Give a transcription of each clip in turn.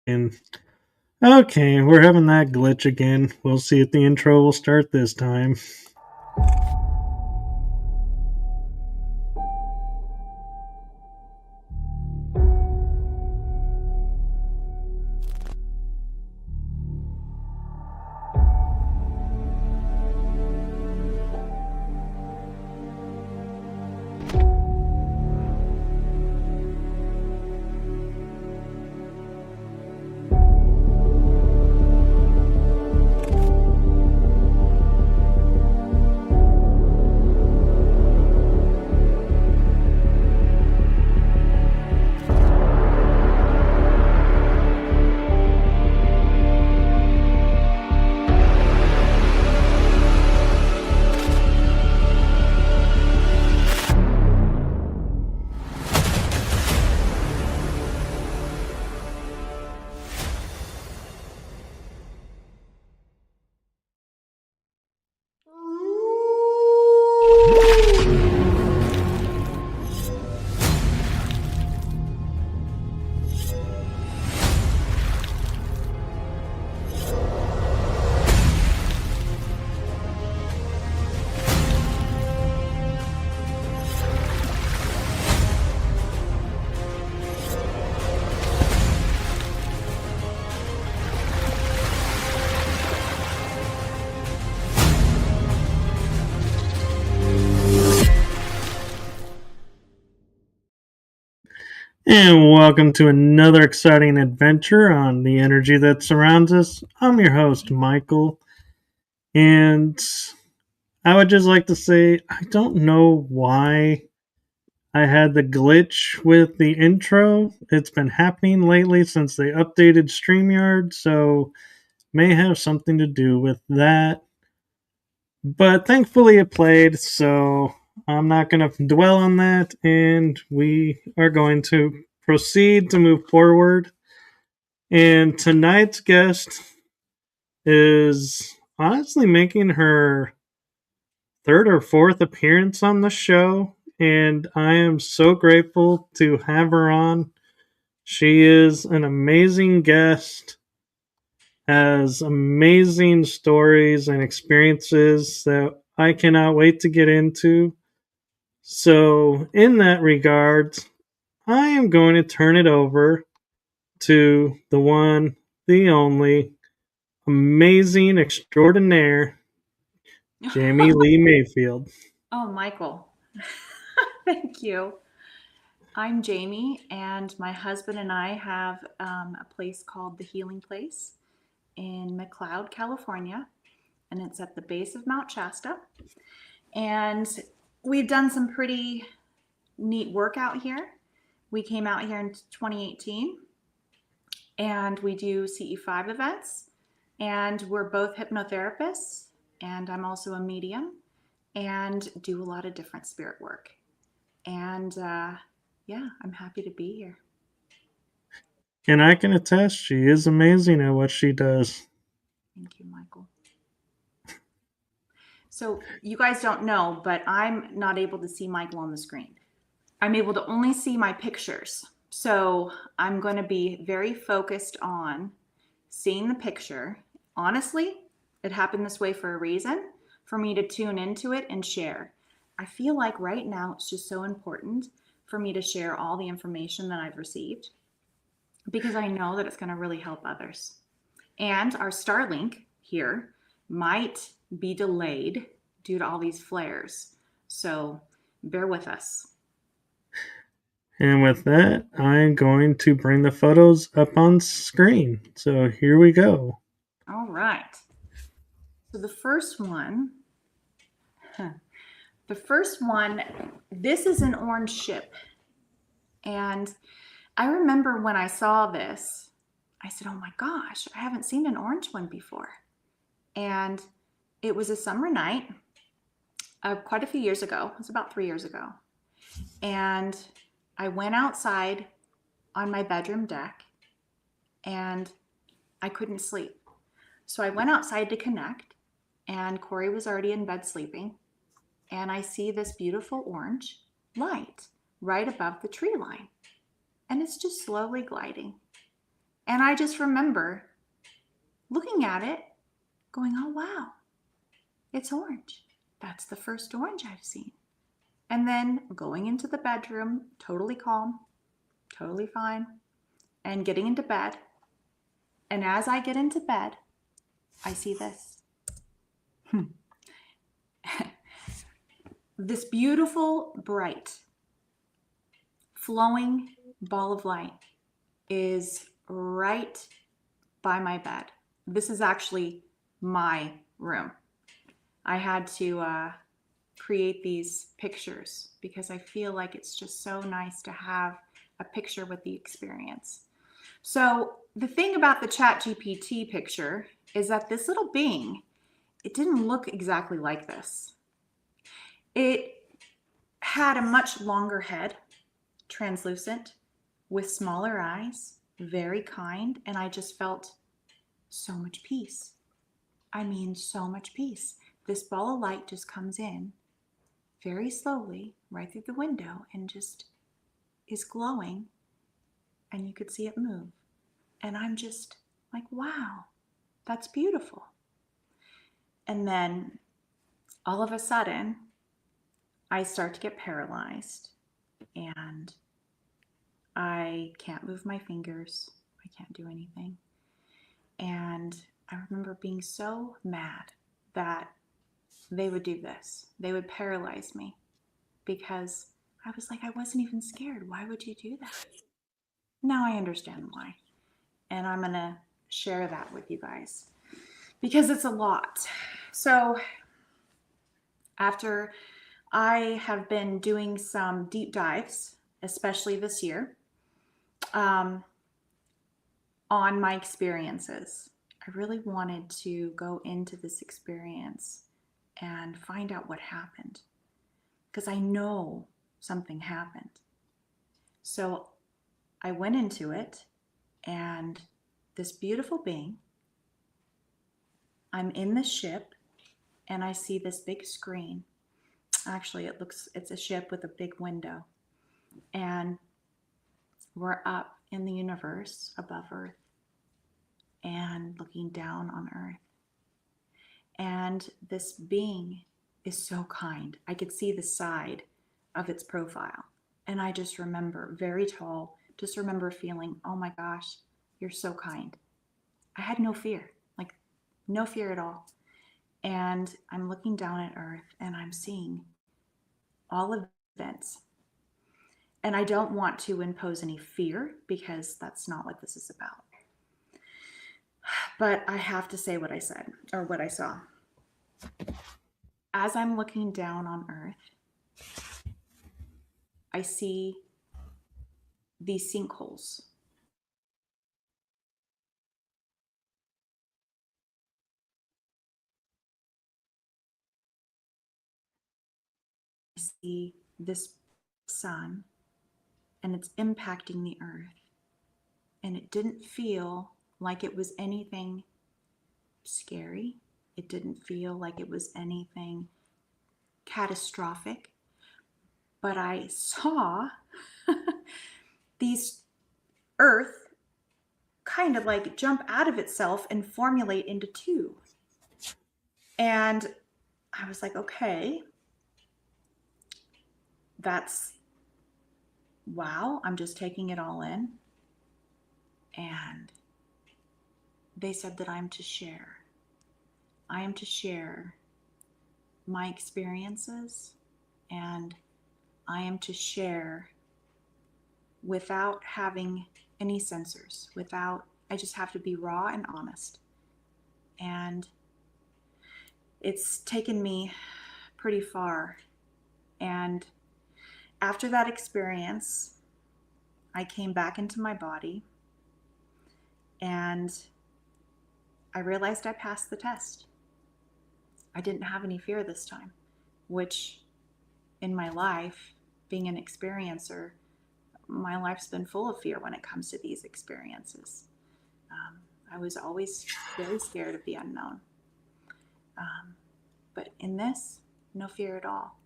And okay, we're having that glitch again. We'll see if the intro will start this time. And welcome to another exciting adventure on the energy that surrounds us. I'm your host, Michael, and I would just like to say I don't know why I had the glitch with the intro. It's been happening lately since they updated StreamYard, so may have something to do with that. But thankfully it played, so I'm not going to dwell on that, and we are going to proceed to move forward. And tonight's guest is honestly making her third or fourth appearance on the show, and I am so grateful to have her on. She is an amazing guest, has amazing stories and experiences that I cannot wait to get into. So, in that regard, I am going to turn it over to the one, the only, amazing extraordinaire, Jami Lee Mayfield. Oh, Michael. Thank you. I'm Jamie, and my husband and I have a place called The Healing Place in McLeod, California, and it's at the base of Mount Shasta. And we've done some pretty neat work out here. We came out here in 2018, and we do CE5 events, and we're both hypnotherapists, and I'm also a medium, and do a lot of different spirit work. And yeah, I'm happy to be here. And I can attest, she is amazing at what she does. Thank you, Michael. So you guys don't know, but I'm not able to see Michael on the screen. I'm able to only see my pictures. So I'm going to be very focused on seeing the picture. Honestly, it happened this way for a reason, for me to tune into it and share. I feel like right now it's just so important for me to share all the information that I've received because I know that it's going to really help others. And our Starlink here might be delayed due to all these flares. So bear with us. And with that, I'm going to bring the photos up on screen. So here we go. All right. So the first one, this is an orange ship. And I remember when I saw this, I said, oh my gosh, I haven't seen an orange one before. And it was a summer night quite a few years ago. It was about 3 years ago. And I went outside on my bedroom deck and I couldn't sleep. So I went outside to connect, and Corey was already in bed sleeping. And I see this beautiful orange light right above the tree line. And it's just slowly gliding. And I just remember looking at it, going, oh, wow, it's orange. That's the first orange I've seen. And then going into the bedroom, totally calm, totally fine, and getting into bed. And as I get into bed, I see this. This beautiful, bright, flowing ball of light is right by my bed. This is actually my room. I had to create these pictures because I feel like it's just so nice to have a picture with the experience. So the thing about the ChatGPT picture is that this little being, it didn't look exactly like this. It had a much longer head, translucent, with smaller eyes, very kind, and I just felt so much peace. I mean, so much peace. This ball of light just comes in very slowly right through the window and just is glowing, and you could see it move. And I'm just like, wow, that's beautiful. And then all of a sudden, I start to get paralyzed and I can't move my fingers. I can't do anything. And I remember being so mad that they would do this. They would paralyze me because I was like, I wasn't even scared. Why would you do that? Now I understand why. And I'm going to share that with you guys because it's a lot. So after I have been doing some deep dives, especially this year, on my experiences, I really wanted to go into this experience and find out what happened because I know something happened. So I went into it, and this beautiful being, I'm in the ship and I see this big screen. Actually, it's a ship with a big window, and we're up in the universe above Earth and looking down on Earth. And this being is so kind. I could see the side of its profile. And I just remember, very tall, just remember feeling, oh my gosh, you're so kind. I had no fear, like no fear at all. And I'm looking down at Earth and I'm seeing all events. And I don't want to impose any fear because that's not what this is about. But I have to say what I said or what I saw. As I'm looking down on Earth, I see these sinkholes. I see this sun and it's impacting the Earth. And it didn't feel like it was anything scary. It didn't feel like it was anything catastrophic. But I saw these Earth kind of like jump out of itself and formulate into two. And I was like, okay, that's wow. I'm just taking it all in. And they said that I'm to share. I am to share my experiences, and I am to share without having any censors, I just have to be raw and honest. And it's taken me pretty far. And after that experience, I came back into my body and I realized I passed the test. I didn't have any fear this time, which in my life, being an experiencer, my life's been full of fear when it comes to these experiences. I was always very scared of the unknown. But in this, no fear at all.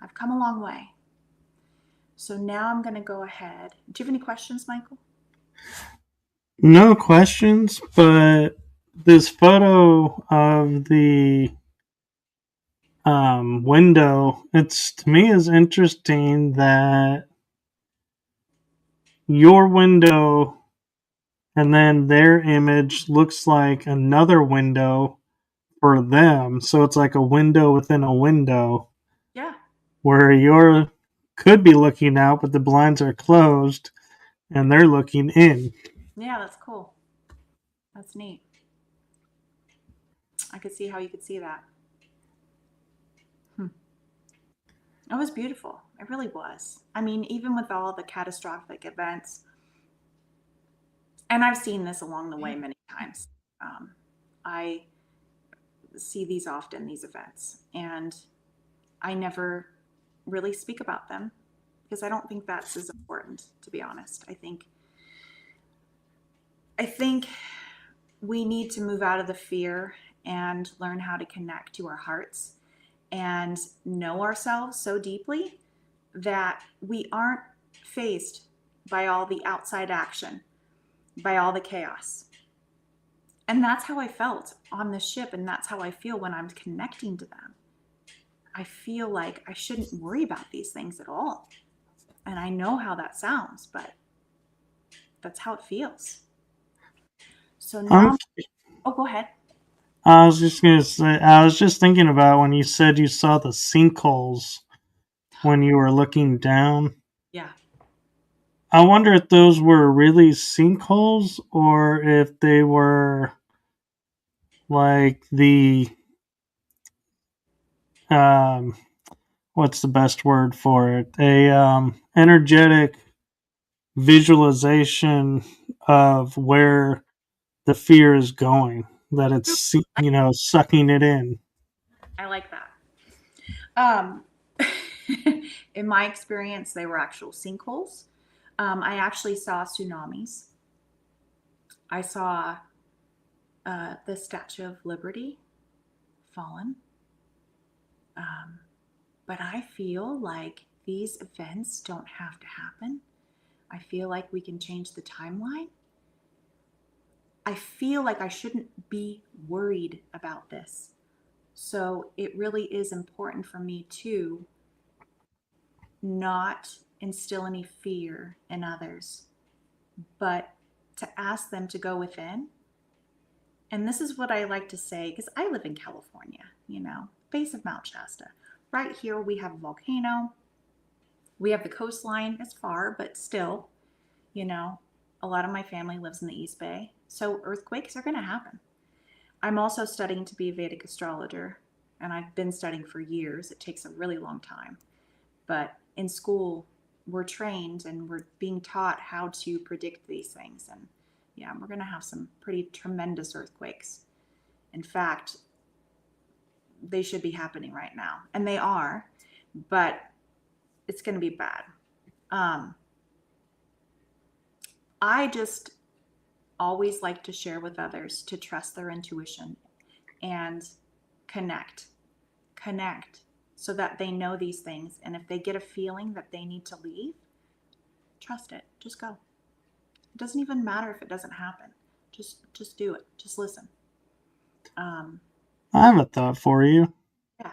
I've come a long way. So now I'm going to go ahead. Do you have any questions, Michael? No questions, but this photo of the window, it's to me is interesting that your window and then their image looks like another window for them. So it's like a window within a window Yeah. where you're could be looking out, but the blinds are closed and they're looking in. Yeah, that's cool. That's neat. I could see how you could see that. Hmm. It was beautiful. It really was. I mean, even with all the catastrophic events, and I've seen this along the way many times. I see these often, these events, and I never really speak about them because I don't think that's as important, to be honest. I think we need to move out of the fear and learn how to connect to our hearts and know ourselves so deeply that we aren't faced by all the outside action, by all the chaos. And that's how I felt on the ship, and that's how I feel when I'm connecting to them. I feel like I shouldn't worry about these things at all. And I know how that sounds, but that's how it feels. So I'm, now, oh, go ahead. I was just gonna say, I was just thinking about when you said you saw the sinkholes when you were looking down. Yeah. I wonder if those were really sinkholes or if they were like the um what's the best word for it? A energetic visualization of where the fear is going, that it's sucking it in. I like that. Um, in my experience, they were actual sinkholes. I actually saw tsunamis. I saw the Statue of Liberty fallen. Um, but I feel like these events don't have to happen. I feel like we can change the timeline. I feel like I shouldn't be worried about this. So it really is important for me to not instill any fear in others, but to ask them to go within. And this is what I like to say because I live in California, base of Mount Shasta. Right here, we have a volcano. We have the coastline. It's far, but still, you know, a lot of my family lives in the East Bay. So earthquakes are going to happen. I'm also studying to be a Vedic astrologer, and I've been studying for years. It takes a really long time. But in school, we're trained and we're being taught how to predict these things. And yeah, we're going to have some pretty tremendous earthquakes. In fact, they should be happening right now, and they are, but it's going to be bad. Um, I just always like to share with others to trust their intuition and connect, connect so that they know these things. And if they get a feeling that they need to leave, trust it. Just go. It doesn't even matter if it doesn't happen. Just do it. Just listen. Um, I have a thought for you. yeah.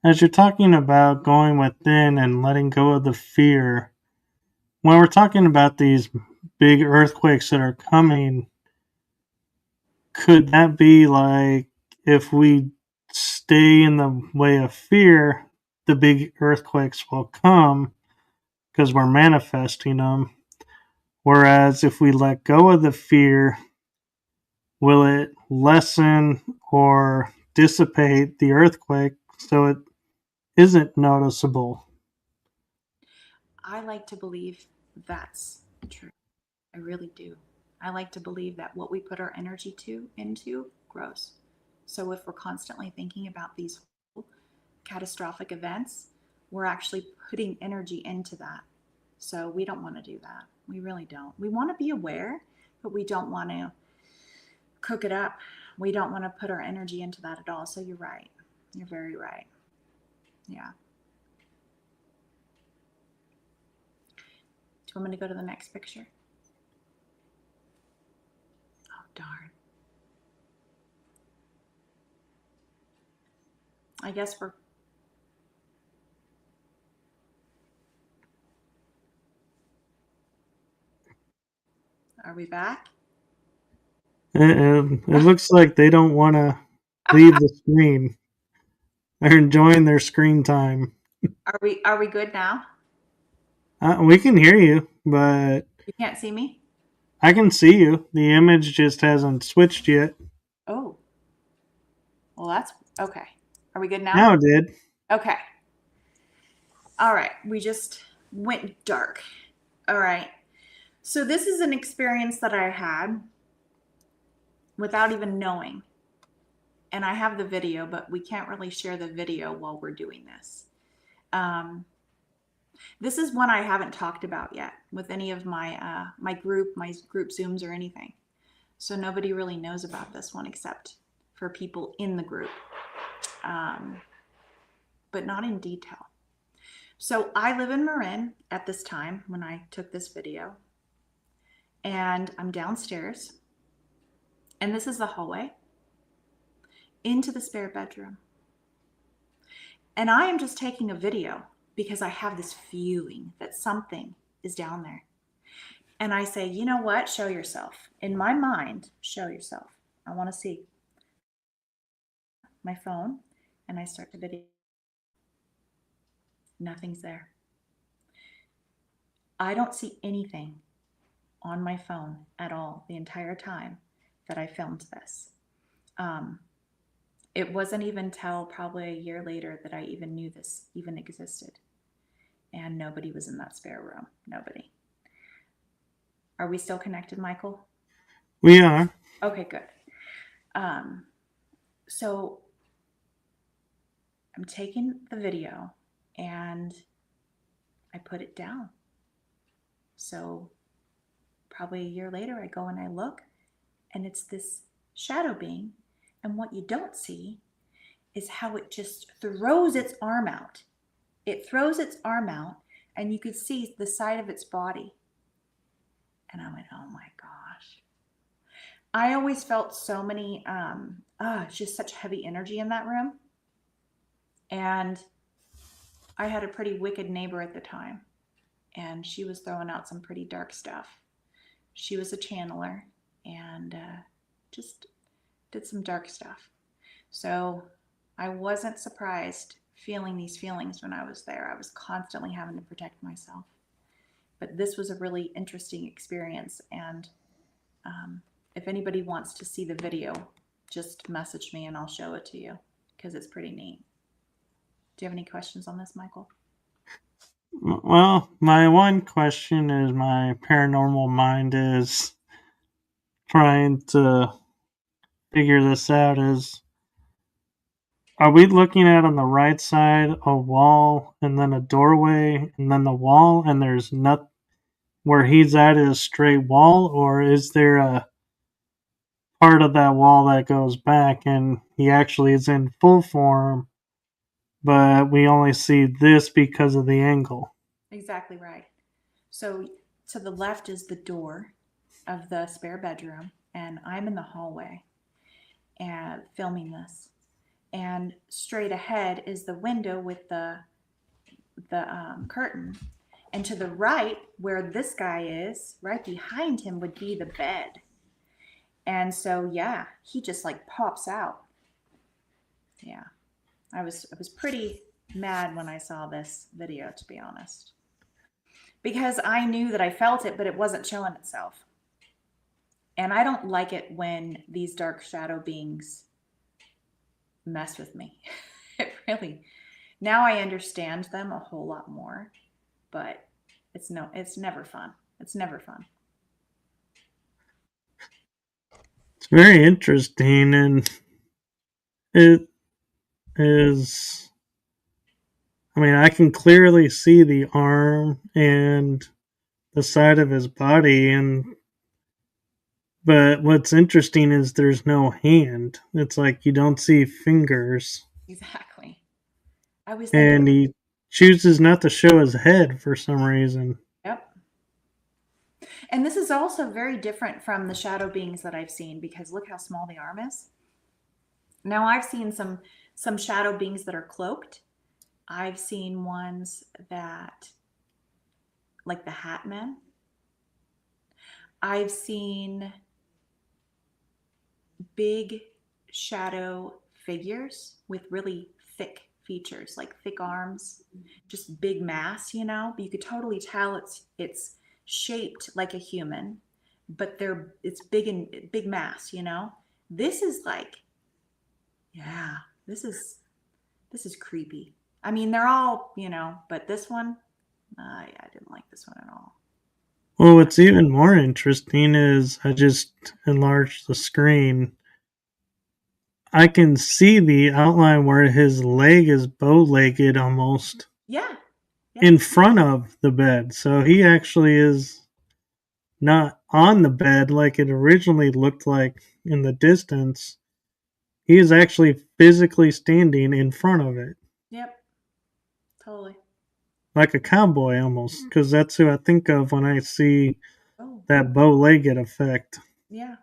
As you're talking about going within and letting go of the fear, when we're talking about these big earthquakes that are coming, could that be like if we stay in the way of fear, the big earthquakes will come because we're manifesting them? Whereas if we let go of the fear, will it lessen or dissipate the earthquake so it isn't noticeable? I like to believe that's true. I really do. I like to believe that what we put our energy into grows. So if we're constantly thinking about these catastrophic events, we're actually putting energy into that. So we don't want to do that. We really don't. We want to be aware, but we don't want to cook it up. We don't want to put our energy into that at all. So you're right. You're very right. Yeah. Do you want me to go to the next picture? darn. I guess are we back? It looks like they don't want to leave the screen. They're enjoying their screen time. Are we good now? We can hear you, but You can't see me? I can see you. The image just hasn't switched yet. Oh. Well, that's okay. Are we good now? Now it did. Okay. All right. We just went dark. All right. So this is an experience that I had without even knowing. And I have the video, but we can't really share the video while we're doing this. This is one I haven't talked about yet with any of my group Zooms or anything. So nobody really knows about this one except for people in the group, but not in detail. So I live in Marin at this time when I took this video, and I'm downstairs, and this is the hallway into the spare bedroom. And I am just taking a video because I have this feeling that something is down there. And I say, you know what? Show yourself. In my mind, show yourself. I want to see my phone, and I start the video. Nothing's there. I don't see anything on my phone at all the entire time that I filmed this. It wasn't even till probably a year later that I even knew this even existed. And nobody was in that spare room. Nobody. Are we still connected, Michael? We are. Okay, good. So I'm taking the video and I put it down. So probably a year later, I go and I look, and it's this shadow being. And what you don't see is how it just throws its arm out. It throws its arm out, and you could see the side of its body. And I went, oh my gosh. I always felt so many, just such heavy energy in that room. And I had a pretty wicked neighbor at the time, and she was throwing out some pretty dark stuff. She was a channeler and just did some dark stuff. So I wasn't surprised feeling these feelings when I was there. I was constantly having to protect myself. But this was a really interesting experience. And if anybody wants to see the video, just message me and I'll show it to you because it's pretty neat. Do you have any questions on this, Michael? Well, my one question is my paranormal mind is trying to figure this out is, are we looking at on the right side a wall and then a doorway and then the wall and there's not where he's at is a straight wall, or is there a part of that wall that goes back and he actually is in full form, but we only see this because of the angle? Exactly right. So to the left is the door of the spare bedroom, and I'm in the hallway and filming this. And straight ahead is the window with the curtain. And to the right, where this guy is, right behind him would be the bed. And so, yeah, he just like pops out. Yeah, I was pretty mad when I saw this video, to be honest, because I knew that I felt it, but it wasn't showing itself. And I don't like it when these dark shadow beings mess with me. It really, now I understand them a whole lot more, but it's never fun. It's never fun. It's very interesting, and it is, I mean, I can clearly see the arm and the side of his body, but what's interesting is there's no hand. It's like you don't see fingers. Exactly. I was thinking, and he chooses not to show his head for some reason. Yep. And this is also very different from the shadow beings that I've seen, because look how small the arm is. Now I've seen some shadow beings that are cloaked. I've seen ones that, like the Hat Men. I've seen big shadow figures with really thick features, like thick arms, just big mass, you know. But you could totally tell it's shaped like a human, but it's big and big mass, you know. This is like, yeah, this is creepy. I mean, they're all, you know, but this one, I didn't like this one at all. Well, what's even more interesting is I just enlarged the screen. I can see the outline where his leg is bow-legged almost Yeah, yeah, in front of the bed. So he actually is not on the bed like it originally looked like in the distance. He is actually physically standing in front of it. yep, totally. Like a cowboy almost, because that's who I think of when I see Oh, that bow-legged effect. yeah,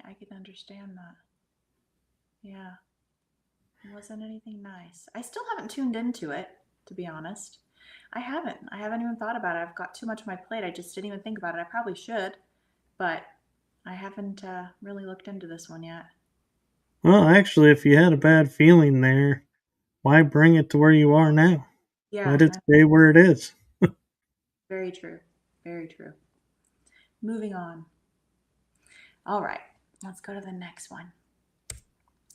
I can understand that. Yeah, it wasn't anything nice. I still haven't tuned into it, to be honest. I haven't. I haven't even thought about it. I've got too much on my plate. I just didn't even think about it. I probably should, but I haven't really looked into this one yet. Well, actually, if you had a bad feeling there, why bring it to where you are now? Yeah, Let it stay where it is. very true. Very true. Moving on. All right, let's go to the next one.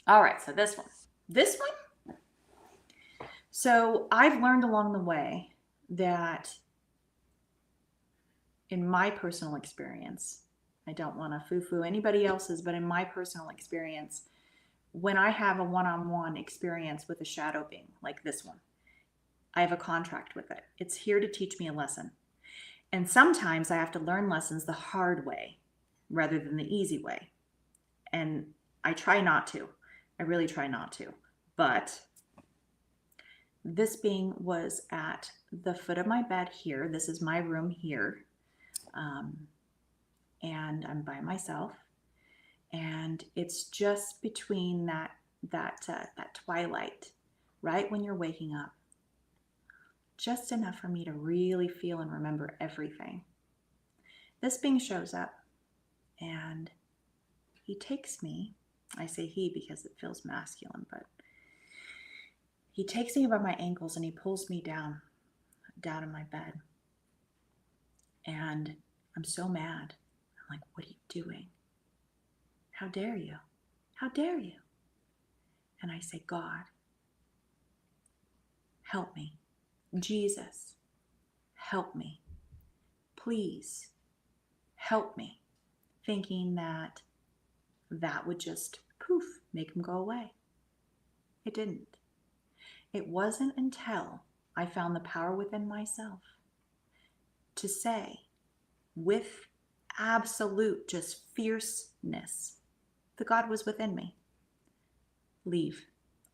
All right, so this one. This one? So I've learned along the way that in my personal experience, I don't want to foo-foo anybody else's, but in my personal experience, when I have a one-on-one experience with a shadow being like this one, I have a contract with it. It's here to teach me a lesson. And sometimes I have to learn lessons the hard way rather than the easy way. And I try not to. I really try not to. But this being was at the foot of my bed here. This is my room here. Um, and I'm by myself. And it's just between that twilight, right when you're waking up, just enough for me to really feel and remember everything. This being shows up, and he takes me. I say he because it feels masculine, but he takes me by my ankles and he pulls me down in my bed. And I'm so mad. I'm like, what are you doing? How dare you? How dare you? And I say, God, help me. Jesus, help me. Please help me. Thinking that would just poof, make him go away. It didn't. It wasn't until I found the power within myself to say, with absolute just fierceness, the God was within me. Leave.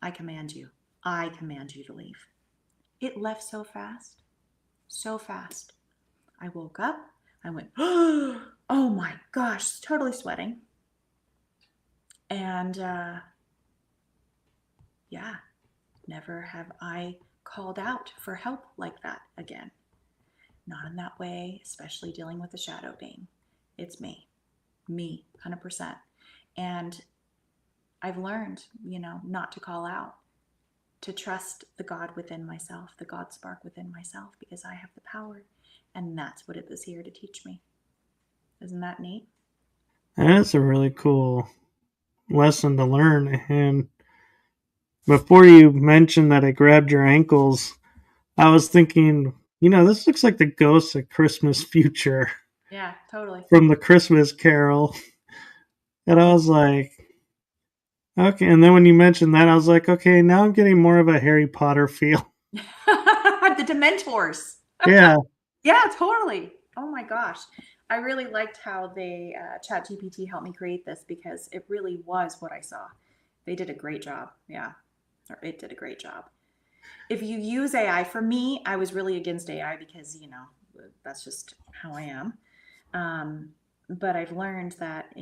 I command you. I command you to leave. It left so fast. So fast. I woke up. I went, oh my gosh, totally sweating. And yeah, never have I called out for help like that again. Not in that way, especially dealing with a shadow being. It's me, 100%. And I've learned, not to call out, to trust the God within myself, the God spark within myself, because I have the power. And that's what it was here to teach me. Isn't that neat? That's a really cool lesson to learn. And before you mentioned that I grabbed your ankles, I was thinking, this looks like the ghost of Christmas Future Yeah, totally. from the Christmas Carol. And I was like, okay. And then when you mentioned that, I was like, okay, now I'm getting more of a Harry Potter feel. The Dementors. Yeah. Yeah, totally. Oh my gosh. I really liked how they ChatGPT helped me create this, because it really was what I saw. They did a great job. Yeah. Or it did a great job. If you use AI, for me, I was really against AI because, that's just how I am. But I've learned that,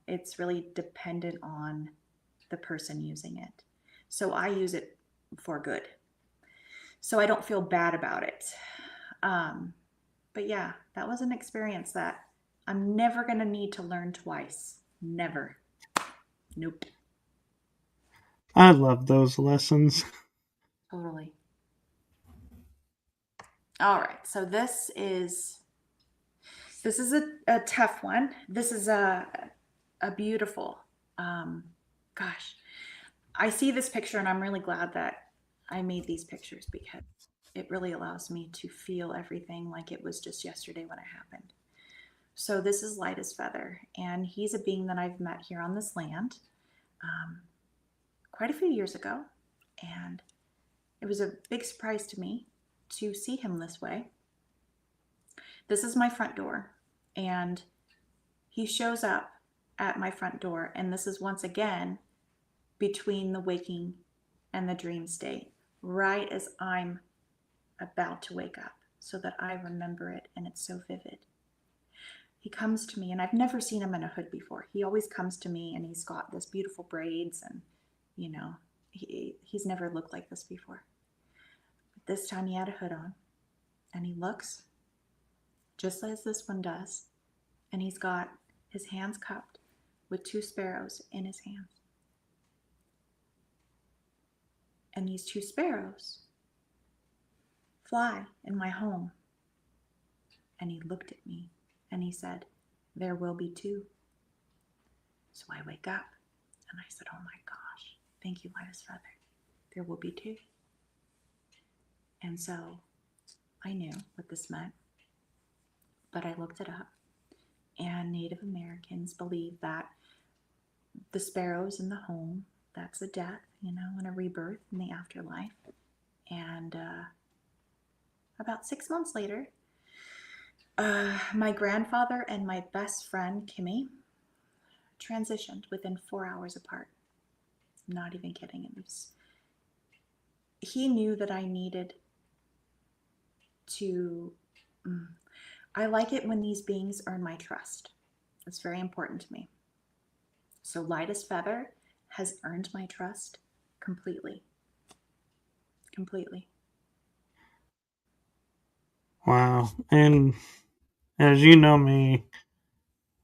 it's really dependent on the person using it. So I use it for good. So I don't feel bad about it. But yeah, that was an experience that I'm never going to need to learn twice. Never. Nope. I love those lessons. Totally. All right. So this is a tough one. This is a beautiful, um, gosh, I see this picture and I'm really glad that I made these pictures because it really allows me to feel everything like it was just yesterday when it happened. So this is Light as Feather, and he's a being that I've met here on this land um, quite a few years ago, and it was a big surprise to me to see him this way. This is my front door, and he shows up at my front door, and this is once again between the waking and the dream state, right as I'm about to wake up, so that I remember it and it's so vivid. He comes to me, and I've never seen him in a hood before. He always comes to me and he's got this beautiful braids, and you know, he's never looked like this before. But this time he had a hood on, and he looks just as this one does, and he's got his hands cupped with two sparrows in his hands. And these two sparrows fly in my home. And he looked at me and he said, "There will be two." So I wake up and I said, "Oh my gosh, thank you, Light as Feather. There will be two." And so I knew what this meant, but I looked it up. And Native Americans believe that the sparrows in the home, that's a death, and a rebirth in the afterlife. And about 6 months later, my grandfather and my best friend, Kimmy, transitioned within 4 hours apart. I'm not even kidding. He knew that I needed to. I like it when these beings earn my trust. It's very important to me. So Light as Feather has earned my trust completely. Completely. Wow. And as you know me,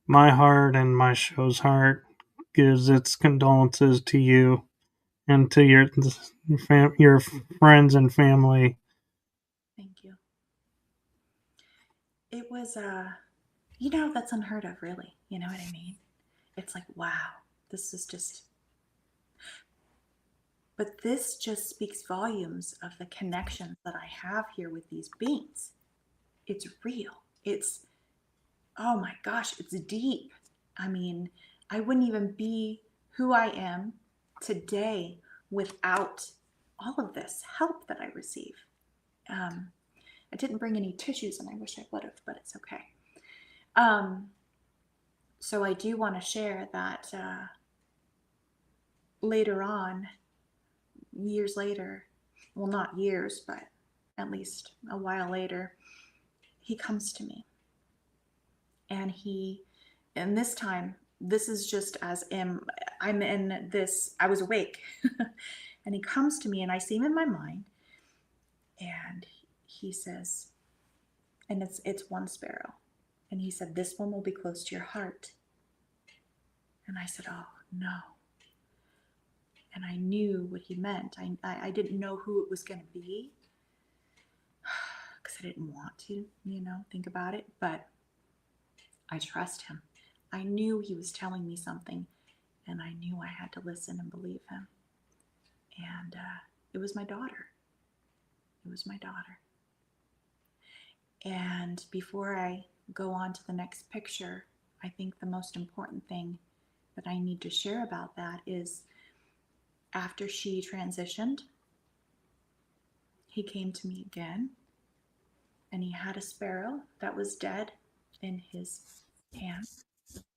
my heart and my show's heart gives its condolences to you and to your friends and family. Thank you. It was, that's unheard of, really. You know what I mean? It's like, wow, this is just. But this just speaks volumes of the connections that I have here with these beings. It's real. It's, oh my gosh, it's deep. I mean, I wouldn't even be who I am today without all of this help that I receive. I didn't bring any tissues, and I wish I would have, but it's okay. So I do want to share that later on, years later, well, not years, but at least a while later, he comes to me, and this time, this is just as I'm in this, I was awake, and he comes to me, and I see him in my mind, and he says, and it's one sparrow, and he said, "This one will be close to your heart." And I said, "Oh no." And I knew what he meant. I didn't know who it was going to be because I didn't want to, think about it. But I trust him. I knew he was telling me something, and I knew I had to listen and believe him. And it was my daughter. It was my daughter. And before I go on to the next picture, I think the most important thing that I need to share about that is after she transitioned, he came to me again, and he had a sparrow that was dead in his hands,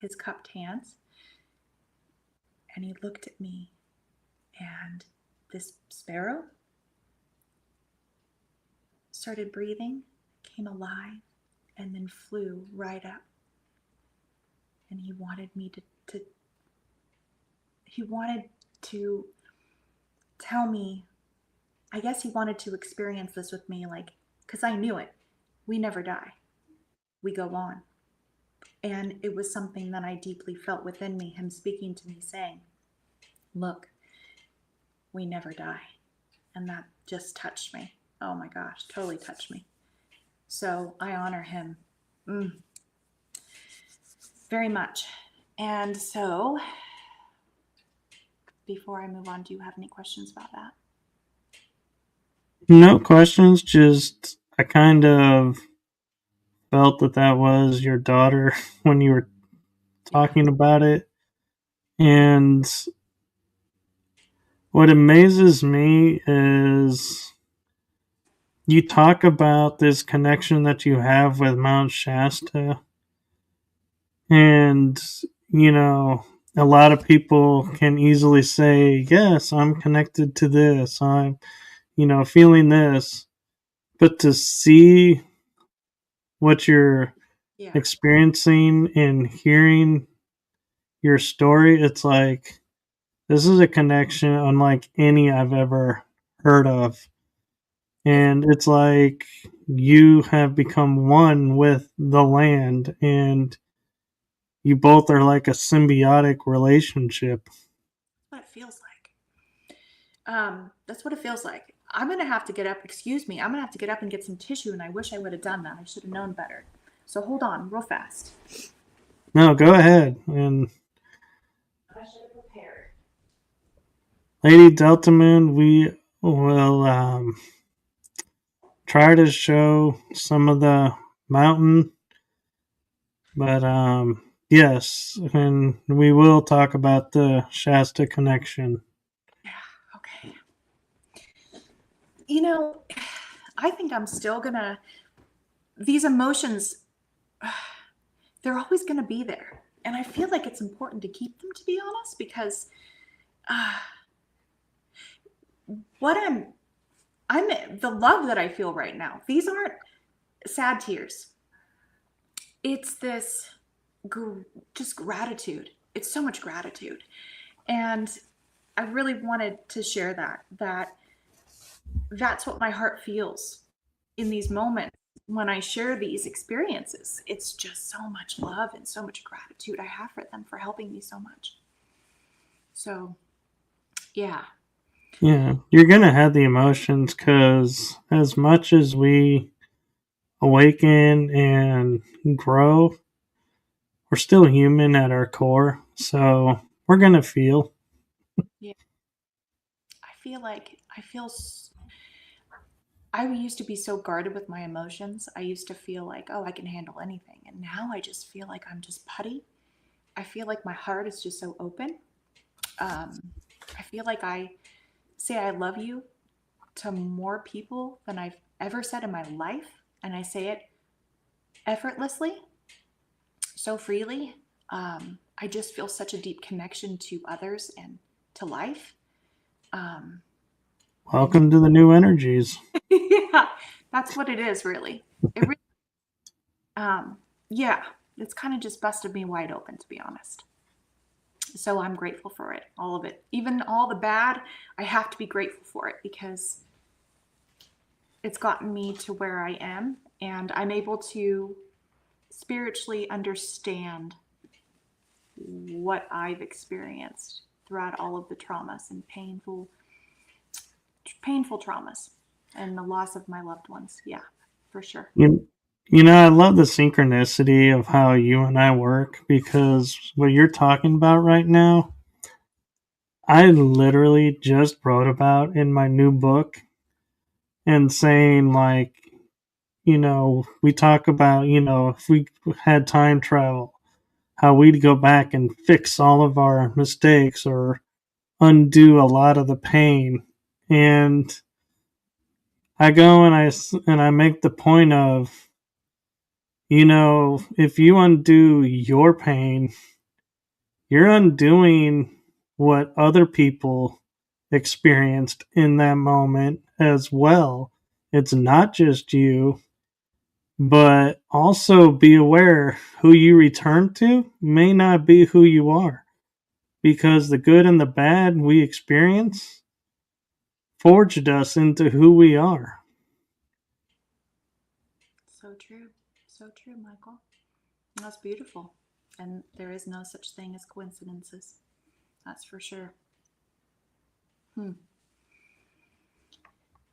his cupped hands. And he looked at me, and this sparrow started breathing, came alive, and then flew right up and he wanted me to he wanted to tell me, I guess he wanted to experience this with me, like, because I knew it. We never die. We go on. And it was something that I deeply felt within me, him speaking to me saying, look, we never die. And that just touched me. Oh my gosh, totally touched me. So I honor him very much. And so before I move on, do you have any questions about that? No questions, just I kind of felt that was your daughter when you were talking about it. And what amazes me is you talk about this connection that you have with Mount Shasta. And, you know, a lot of people can easily say, yes, I'm connected to this. I'm, feeling this. But to see what you're experiencing and hearing your story, it's like, this is a connection unlike any I've ever heard of. And it's like you have become one with the land, and you both are like a symbiotic relationship. That's what it feels like. That's what it feels like. I'm going to have to get up. Excuse me. I'm going to have to get up and get some tissue, and I wish I would have done that. I should have known better. So hold on real fast. No, go ahead. And I should have prepared. Lady Delta Moon, we will try to show some of the mountain, but yes, and we will talk about the Shasta connection. Yeah, okay. You know, I think I'm still gonna, these emotions, they're always gonna be there. And I feel like it's important to keep them, to be honest, because what I'm the love that I feel right now, these aren't sad tears. It's this just gratitude. It's so much gratitude. And I really wanted to share that's what my heart feels in these moments when I share these experiences. It's just so much love and so much gratitude I have for them for helping me so much. So, yeah. Yeah, you're going to have the emotions because as much as we awaken and grow, we're still human at our core. So we're going to feel. Yeah. I used to be so guarded with my emotions. I used to feel like, oh, I can handle anything. And now I just feel like I'm just putty. I feel like my heart is just so open. I feel like I say I love you to more people than I've ever said in my life. And I say it effortlessly, so freely. I just feel such a deep connection to others and to life. Welcome to the new energies. Yeah, that's what it is, really. Yeah, it's kind of just busted me wide open, to be honest. So I'm grateful for it, all of it. Even all the bad, I have to be grateful for it because it's gotten me to where I am, and I'm able to spiritually understand what I've experienced throughout all of the traumas and painful traumas and the loss of my loved ones. Yeah, for sure. I love the synchronicity of how you and I work because what you're talking about right now, I literally just wrote about in my new book and saying, like, we talk about, if we had time travel, how we'd go back and fix all of our mistakes or undo a lot of the pain. And I go and I make the point of, if you undo your pain, you're undoing what other people experienced in that moment as well. It's not just you. But also be aware who you return to may not be who you are, because the good and the bad we experience forged us into who we are. So true. So true, Michael. That's beautiful. And there is no such thing as coincidences. That's for sure. Hmm.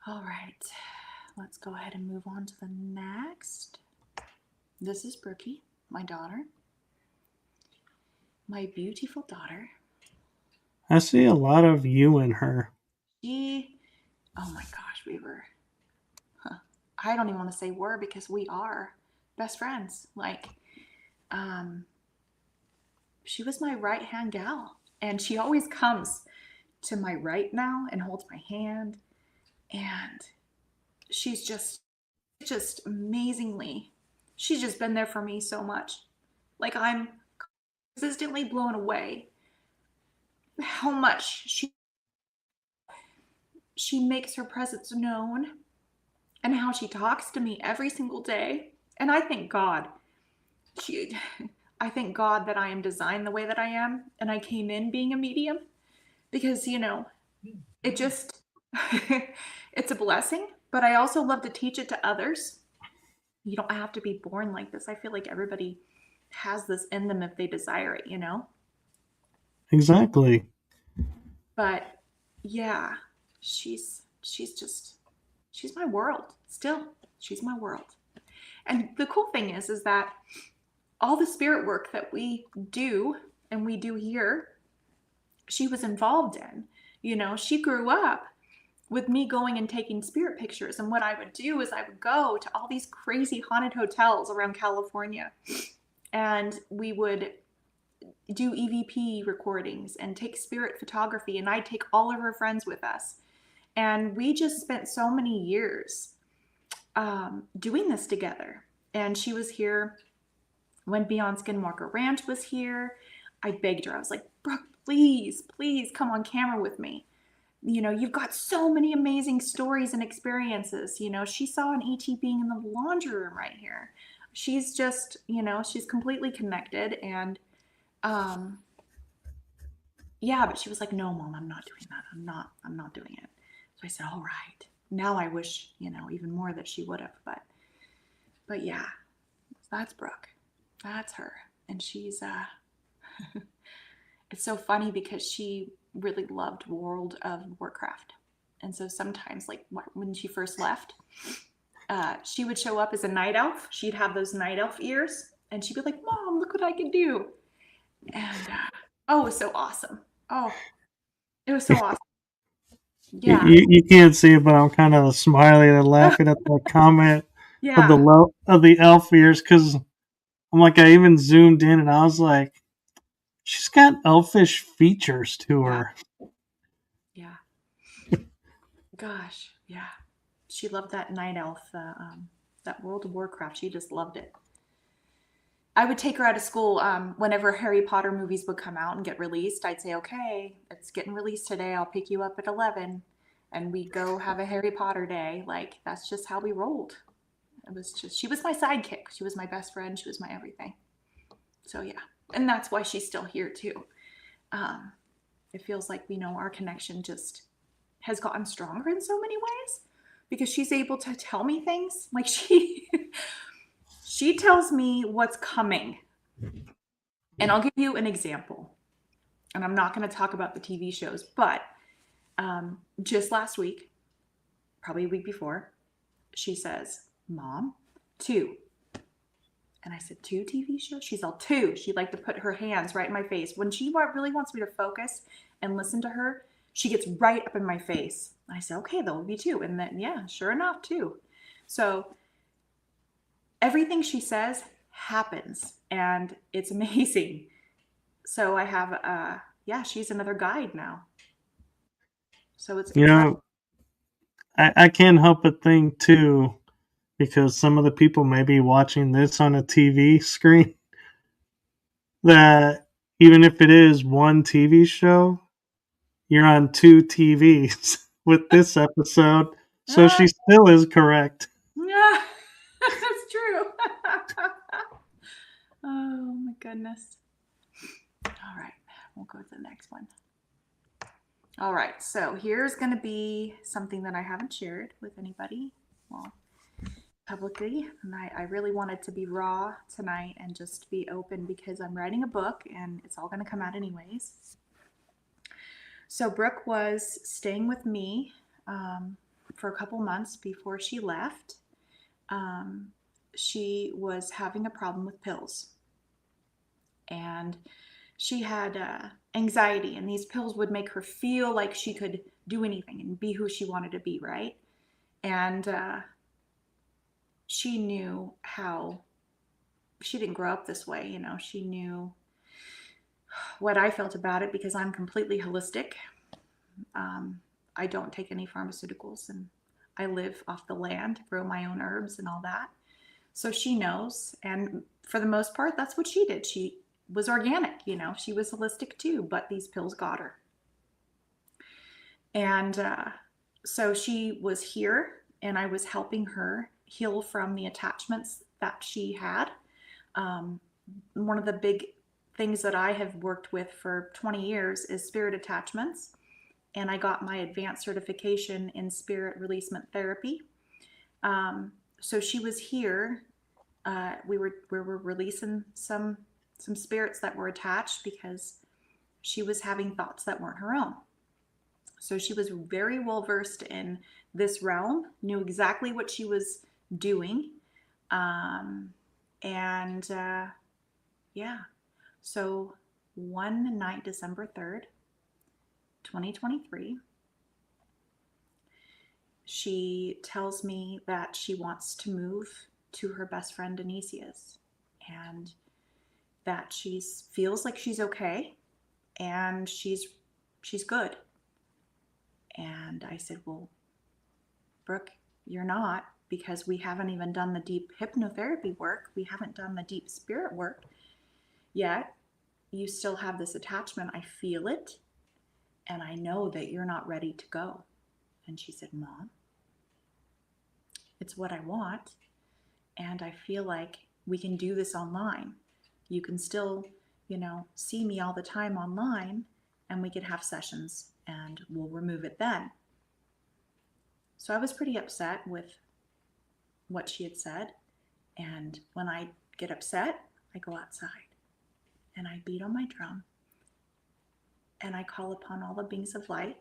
All right. Let's go ahead and move on to the next. This is Brookie, my daughter. My beautiful daughter. I see a lot of you in her. Oh my gosh, I don't even want to say were because we are best friends. Um, she was my right hand gal. And she always comes to my right now and holds my hand. And she's just amazingly, she's just been there for me so much. Like, I'm consistently blown away how much she makes her presence known and how she talks to me every single day. And she I thank God that I am designed the way that I am and I came in being a medium because, it just it's a blessing, but I also love to teach it to others. You don't have to be born like this. I feel like everybody has this in them if they desire it. Exactly. But yeah, she's my world. Still, she's my world. And the cool thing is that all the spirit work that we do and we do here, she was involved in. She grew up with me going and taking spirit pictures. And what I would do is I would go to all these crazy haunted hotels around California and we would do EVP recordings and take spirit photography. And I'd take all of her friends with us. And we just spent so many years doing this together. And she was here when Beyond Skinwalker Ranch was here. I begged her. I was like, Brooke, please, please come on camera with me. You've got so many amazing stories and experiences. She saw an ET being in the laundry room right here. She's just, she's completely connected. And yeah, but she was like, no, Mom, I'm not doing that. I'm not doing it. So I said, all right. Now I wish, even more that she would have. But yeah, that's Brooke. That's her. And she's, it's so funny because she really loved World of Warcraft. And so sometimes, like when she first left, she would show up as a night elf. She'd have those night elf ears, and she'd be like, Mom, look what I can do. And oh, it was so awesome. Oh, it was so awesome. Yeah. You can't see it, but I'm kind of smiling and laughing at the comment of Yeah. the elf ears, because I'm like, I even zoomed in and I was like, she's got elfish features to Yeah. her. Yeah. Gosh. Yeah. She loved that night elf, that World of Warcraft. She just loved it. I would take her out of school whenever Harry Potter movies would come out and get released. I'd say, okay, it's getting released today. I'll pick you up at 11. And we go have a Harry Potter day. Like, that's just how we rolled. She was my sidekick. She was my best friend. She was my everything. So, yeah. And that's why she's still here, too. It feels like, our connection just has gotten stronger in so many ways because she's able to tell me things. Like, she tells me what's coming. And I'll give you an example. And I'm not going to talk about the TV shows, but just last week, probably a week before, she says, Mom, 2. And I said, 2 TV shows? She's all 2. She'd like to put her hands right in my face. When she really wants me to focus and listen to her, she gets right up in my face. And I said, okay, there'll be 2. And then, yeah, sure enough, 2. So everything she says happens, and it's amazing. So I have, she's another guide now. So it's I can't help but think too, because some of the people may be watching this on a TV screen, that even if it is one TV show, you're on 2 TVs with this episode. So she still is correct. Yeah. That's true. Oh my goodness. All right, we'll go to the next one. All right, so here's going to be something that I haven't shared with anybody, well, publicly. And I really wanted to be raw tonight and just be open because I'm writing a book and it's all going to come out anyways. So Brooke was staying with me for a couple months before she left. She was having a problem with pills. And she had anxiety, and these pills would make her feel like she could do anything and be who she wanted to be, right? And she knew how she didn't grow up this way, you know. She knew what I felt about it because I'm completely holistic. I don't take any pharmaceuticals, and I live off the land, grow my own herbs and all that. So she knows, and for the most part, that's what she did. She was organic, you know, she was holistic too, but these pills got her. And so she was here, and I was helping her heal from the attachments that she had. One of the big things that I have worked with for 20 years is spirit attachments. And I got my advanced certification in spirit releasement therapy. So she was here. We were releasing some spirits that were attached because she was having thoughts that weren't her own. So she was very well versed in this realm, knew exactly what she was doing. Yeah. So one night, December 3rd, 2023, she tells me that she wants to move to her best friend Denisia's, and that she feels like she's okay and she's good. And I said, well, Brooke, you're not, because we haven't even done the deep hypnotherapy work. We haven't done the deep spirit work yet. You still have this attachment. I feel it. And I know that you're not ready to go. And she said, Mom, it's what I want. And I feel like we can do this online. You can still, you know, see me all the time online, and we could have sessions and we'll remove it then. So I was pretty upset with what she had said. And when I get upset, I go outside and I beat on my drum and I call upon all the beings of light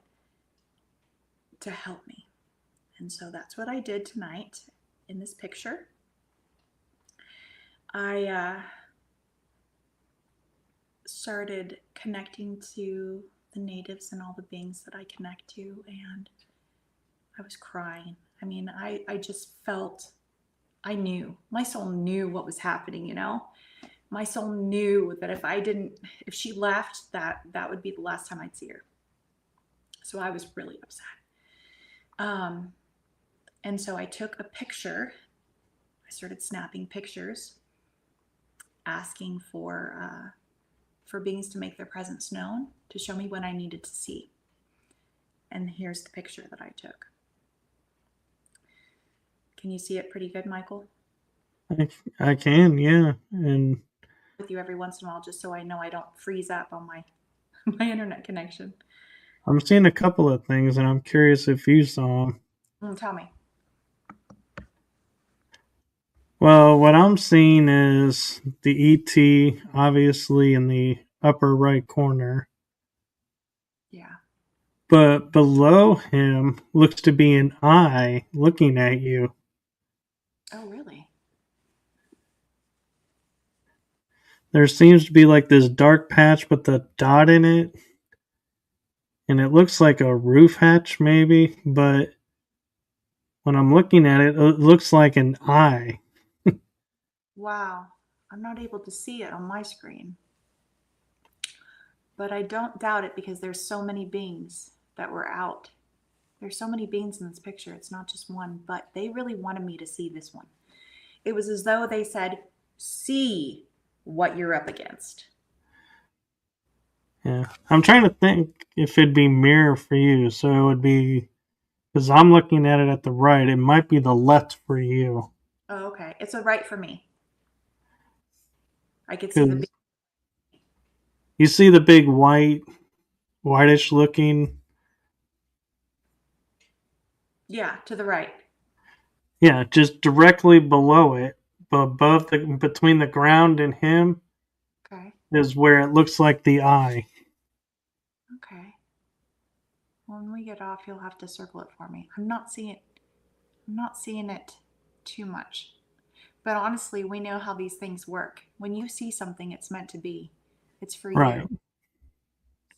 to help me. And so that's what I did tonight in this picture. I started connecting to the natives and all the beings that I connect to, and I was crying. I mean, I just felt, I knew, my soul knew what was happening, you know? My soul knew that if she left, that would be the last time I'd see her. So I was really upset. And so I took a picture. I started snapping pictures, asking for beings to make their presence known, to show me what I needed to see. And here's the picture that I took. Can you see it pretty good, Michael? I can, yeah. And with you every once in a while, just so I know I don't freeze up on my my internet connection. I'm seeing a couple of things, and I'm curious if you saw them. Tell me. Well, what I'm seeing is the ET, obviously, in the upper right corner. Yeah. But below him looks to be an eye looking at you. Oh, really? There seems to be like this dark patch with a dot in it. And it looks like a roof hatch, maybe. But when I'm looking at it, it looks like an eye. Wow. I'm not able to see it on my screen. But I don't doubt it, because there's so many beings that were out. There's so many beings in this picture. It's not just one, but they really wanted me to see this one. It was as though they said, see what you're up against. Yeah. I'm trying to think if it'd be mirror for you. So it would be, because I'm looking at it at the right, it might be the left for you. Oh, okay. It's a right for me. I could see the big, Because you see the big whitish looking, yeah, to the right. yeah, just directly below it, above between the ground and him Okay. is where it looks like the eye. Okay. When we get off, you'll have to circle it for me. I'm not seeing it too much. But honestly, we know how these things work. When you see something, it's meant to be. It's for Right. you.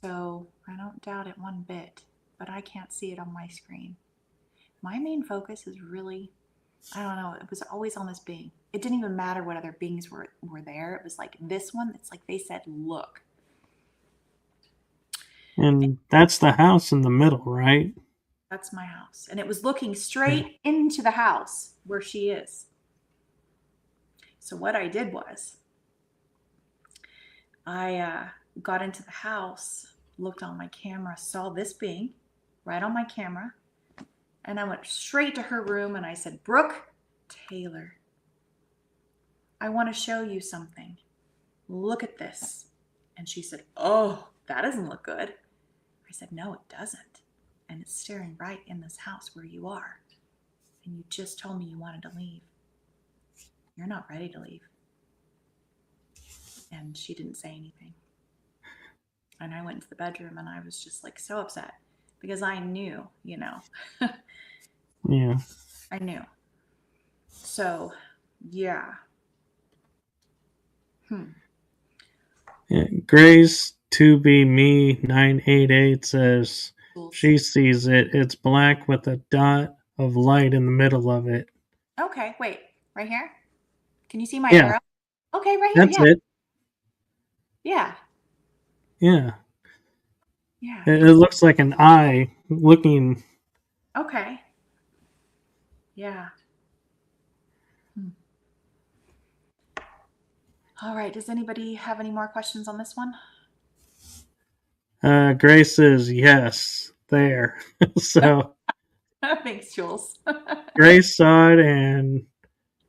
So I don't doubt it one bit, but I can't see it on my screen. My main focus is really, I don't know, it was always on this being. It didn't even matter what other beings were there. It was like this one, it's like they said, look. And that's the house in the middle, right? That's my house. And it was looking Yeah. straight into the house where she is. So what I did was I got into the house, looked on my camera, saw this being right on my camera, and I went straight to her room and I said, Brooke Taylor, I want to show you something. Look at this. And she said, oh, that doesn't look good. I said, no, it doesn't. And it's staring right in this house where you are. And you just told me you wanted to leave. You're not ready to leave. And she didn't say anything. And I went into the bedroom and I was just like so upset because I knew, Yeah. I knew. So, yeah. Yeah. Grace to be me 988 says Tools. she sees it. It's black with a dot of light in the middle of it. Okay, wait. Right here? Can you see my Yeah, arrow? Okay, right here. that's Yeah. it. Yeah. Yeah. Yeah. It looks like an eye looking. Okay. Yeah. Hmm. All right. Does anybody have any more questions on this one? Grace says yes, there. So Thanks, Jules. Grace saw it, and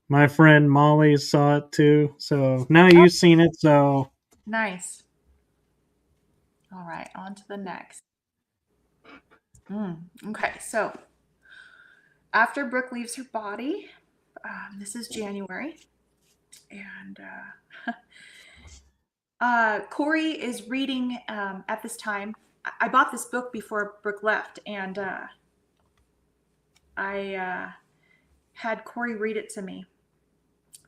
my friend Molly saw it too. So now Oh, you've seen it. So nice. All right. On to the next. Okay. So after Brooke leaves her body, this is January, and Corey is reading at this time. I bought this book before Brooke left, and I had Corey read it to me.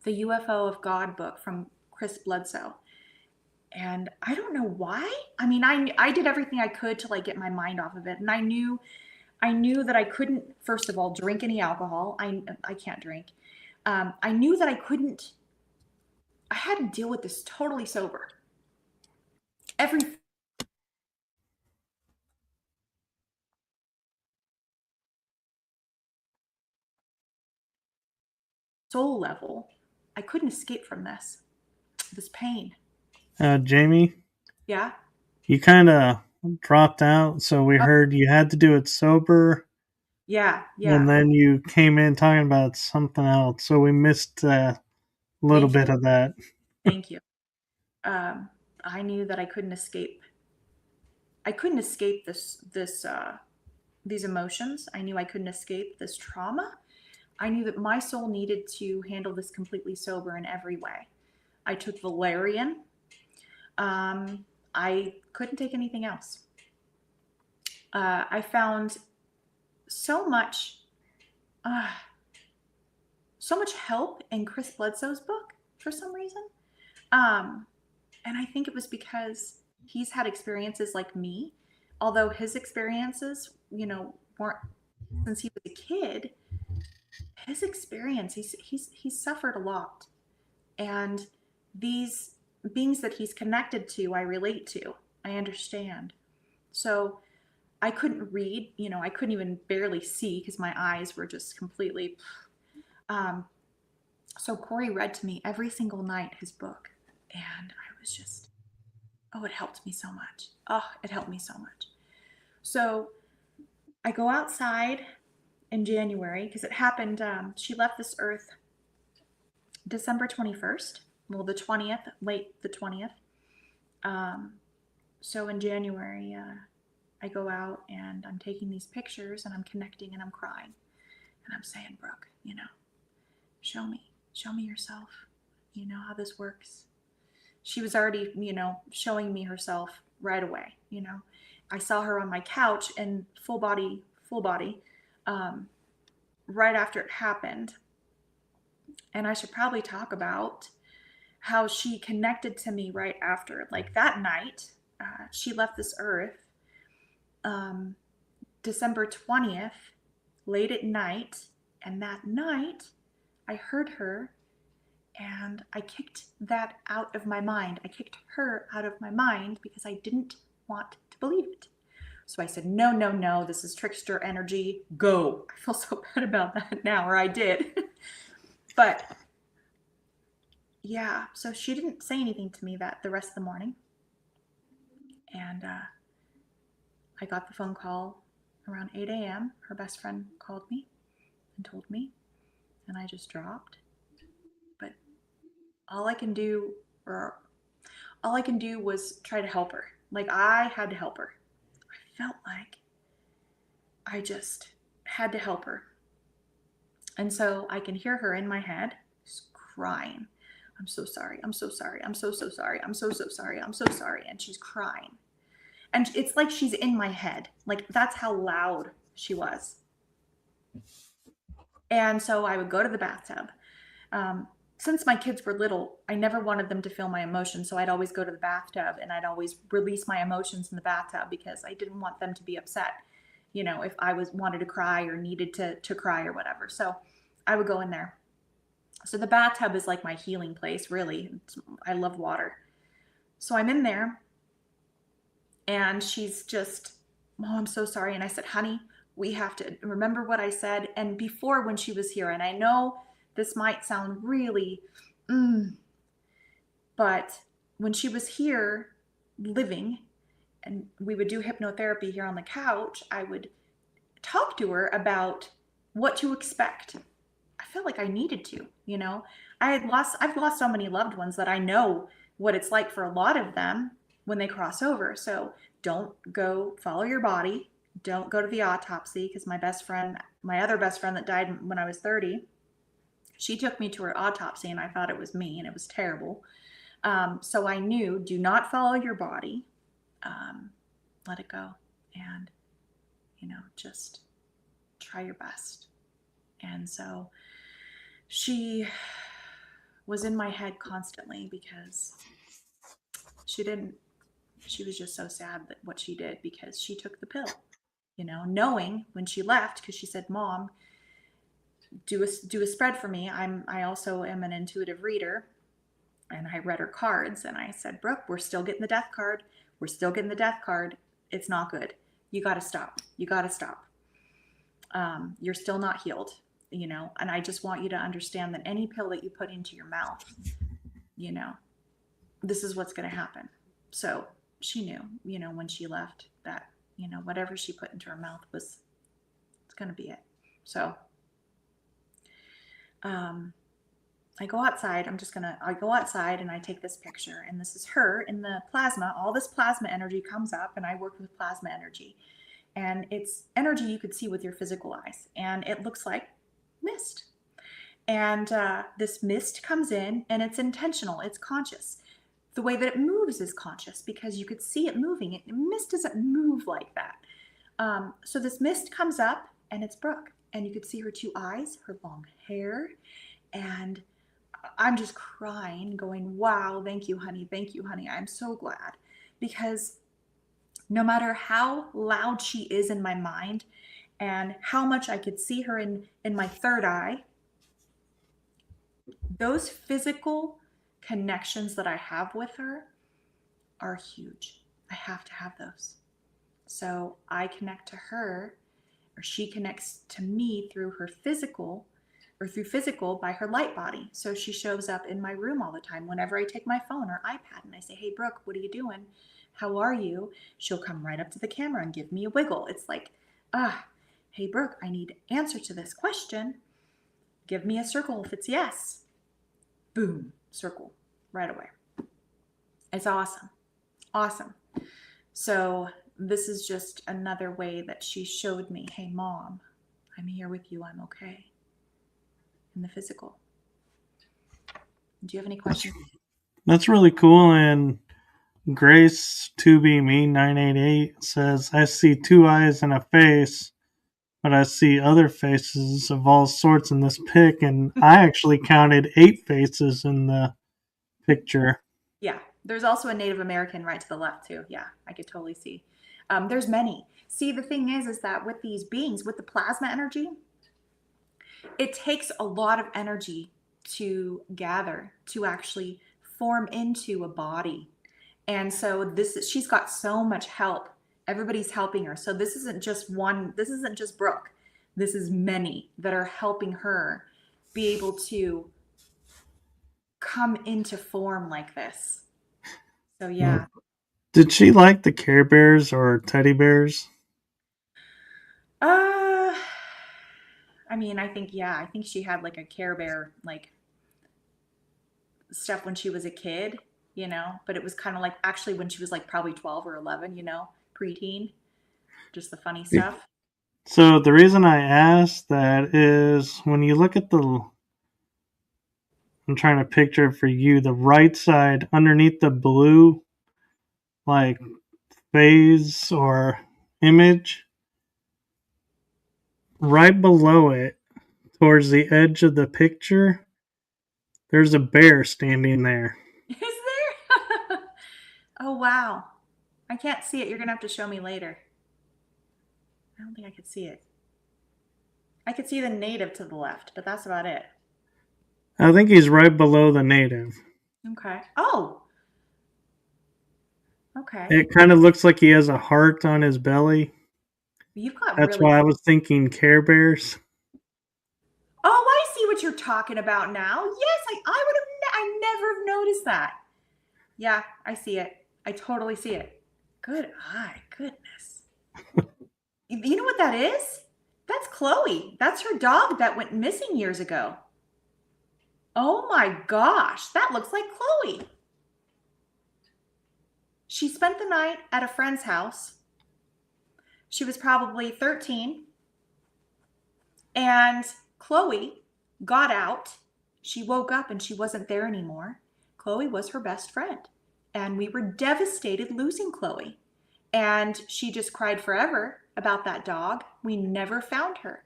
The UFO of God book from Chris Bledsoe. And I don't know why. I mean, I did everything I could to like get my mind off of it, and I knew that I couldn't, first of all, drink any alcohol. I can't drink. I knew that I couldn't. I had to deal with this totally sober. Every soul level, I couldn't escape from this pain. Jamie, Yeah. you kind of dropped out. So we Oh, heard you had to do it sober, yeah. and Yeah. then you came in talking about something else. So we missed a little Thank you. bit of that. Thank you. Um, I knew that I couldn't escape. I couldn't escape these emotions. I knew I couldn't escape this trauma. I knew that my soul needed to handle this completely sober in every way. I took valerian. I couldn't take anything else. I found so much, uh, so much help in Chris Bledsoe's book for some reason. Um, and I think it was because he's had experiences like me, although his experiences, weren't since he was a kid. His experience, he's suffered a lot, and these beings that he's connected to, I relate to, I understand. So I couldn't read, I couldn't even barely see because my eyes were just completely. Um, so Corey read to me every single night his book, and I was just, oh, it helped me so much. Oh, it helped me so much. So I go outside in January because it happened. She left this earth December 21st. Well, the 20th, late the 20th. So in January, I go out and I'm taking these pictures and I'm connecting and I'm crying. And I'm saying, Brooke, show me yourself. You know how this works. She was already, showing me herself right away. I saw her on my couch and full body, right after it happened. And I should probably talk about how she connected to me right after. Like that night, she left this earth December 20th, late at night. And that night, I heard her and I kicked that out of my mind. I kicked her out of my mind because I didn't want to believe it. So I said, no, this is trickster energy. Go. I feel so bad about that now, or I did. But yeah, so she didn't say anything to me the rest of the morning. And I got the phone call around 8 a.m. Her best friend called me and told me, and I just dropped. But all I can do was try to help her. Like I had to help her. I felt like I just had to help her. And so I can hear her in my head just crying. I'm so sorry. I'm so sorry. I'm so sorry. I'm so sorry. I'm so sorry. And she's crying. And it's like she's in my head. Like that's how loud she was. And so I would go to the bathtub. Since my kids were little, I never wanted them to feel my emotions. So I'd always go to the bathtub and I'd always release my emotions in the bathtub because I didn't want them to be upset, if I wanted to cry or needed to cry or whatever. So I would go in there. So the bathtub is like my healing place, really. I love water. So I'm in there and she's just, oh, I'm so sorry. And I said, honey, we have to remember what I said. And before when she was here, and I know this might sound really, but when she was here living and we would do hypnotherapy here on the couch, I would talk to her about what to expect. I felt like I needed to, I've lost so many loved ones that I know what it's like for a lot of them when they cross over. So don't go follow your body. Don't go to the autopsy because my other best friend that died when I was 30, she took me to her autopsy and I thought it was me and it was terrible. So I knew, do not follow your body. Let it go and, just try your best. And so she was in my head constantly because she was just so sad that what she did because she took the pill, knowing when she left, because she said, Mom, do a spread for me. I also am an intuitive reader. And I read her cards and I said, Brooke, we're still getting the death card. We're still getting the death card. It's not good. You got to stop. You got to stop. You're still not healed, and I just want you to understand that any pill that you put into your mouth, this is what's going to happen. So she knew, when she left that, whatever she put into her mouth it's going to be it. So, I go outside. I go outside and I take this picture and this is her in the plasma. All this plasma energy comes up and I work with plasma energy and it's energy you could see with your physical eyes and it looks like mist. And this mist comes in and it's intentional. It's conscious. The way that it moves is conscious because you could see it moving. Mist doesn't move like that. So this mist comes up and it's Brooke and you could see her two eyes, her long hair, and I'm just crying, going, wow, thank you, honey. Thank you, honey. I'm so glad. Because no matter how loud she is in my mind and how much I could see her in my third eye, those physical connections that I have with her are huge. I have to have those. So I connect to her, or she connects to me through her physical by her light body. So she shows up in my room all the time. Whenever I take my phone or iPad and I say, hey, Brooke, what are you doing? How are you? She'll come right up to the camera and give me a wiggle. It's like, hey, Brooke, I need answer to this question. Give me a circle if it's yes. boom, circle right away. It's awesome. Awesome. So this is just another way that she showed me, hey, Mom, I'm here with you. I'm okay. In the physical. Do you have any questions? That's really cool. And Grace 2BMe988 says, I see two eyes and a face, but I see other faces of all sorts in this pic. And I actually counted 8 faces in the picture. Yeah. There's also a Native American right to the left, too. Yeah, I could totally see. There's many. See, the thing is that with these beings, with the plasma energy, it takes a lot of energy to gather, to actually form into a body. And so she's got so much help. Everybody's helping her. So this isn't just Brooke. This is many that are helping her be able to come into form like this. So yeah. Did she like the Care Bears or teddy bears? I mean, I think she had like a Care Bear like stuff when she was a kid, but it was kind of like actually when she was like probably 12 or 11, preteen, just the funny stuff. So the reason I asked that is when you look at I'm trying to picture it for you, the right side underneath the blue, like phase or image, right below it, towards the edge of the picture, there's a bear standing there. Is there? Oh, wow. I can't see it. You're going to have to show me later. I don't think I could see it. I could see the native to the left, but that's about it. I think he's right below the native. Okay. Oh. Okay. It kind of looks like he has a heart on his belly. You've got That's why I was thinking Care Bears. Oh, I see what you're talking about now. Yes, I never have noticed that. Yeah, I see it. I totally see it. Good eye. Goodness. You know what that is? That's Chloe. That's her dog that went missing years ago. Oh my gosh, that looks like Chloe. She spent the night at a friend's house. She was probably 13. And Chloe got out. She woke up and she wasn't there anymore. Chloe was her best friend. And we were devastated losing Chloe. And she just cried forever about that dog. We never found her.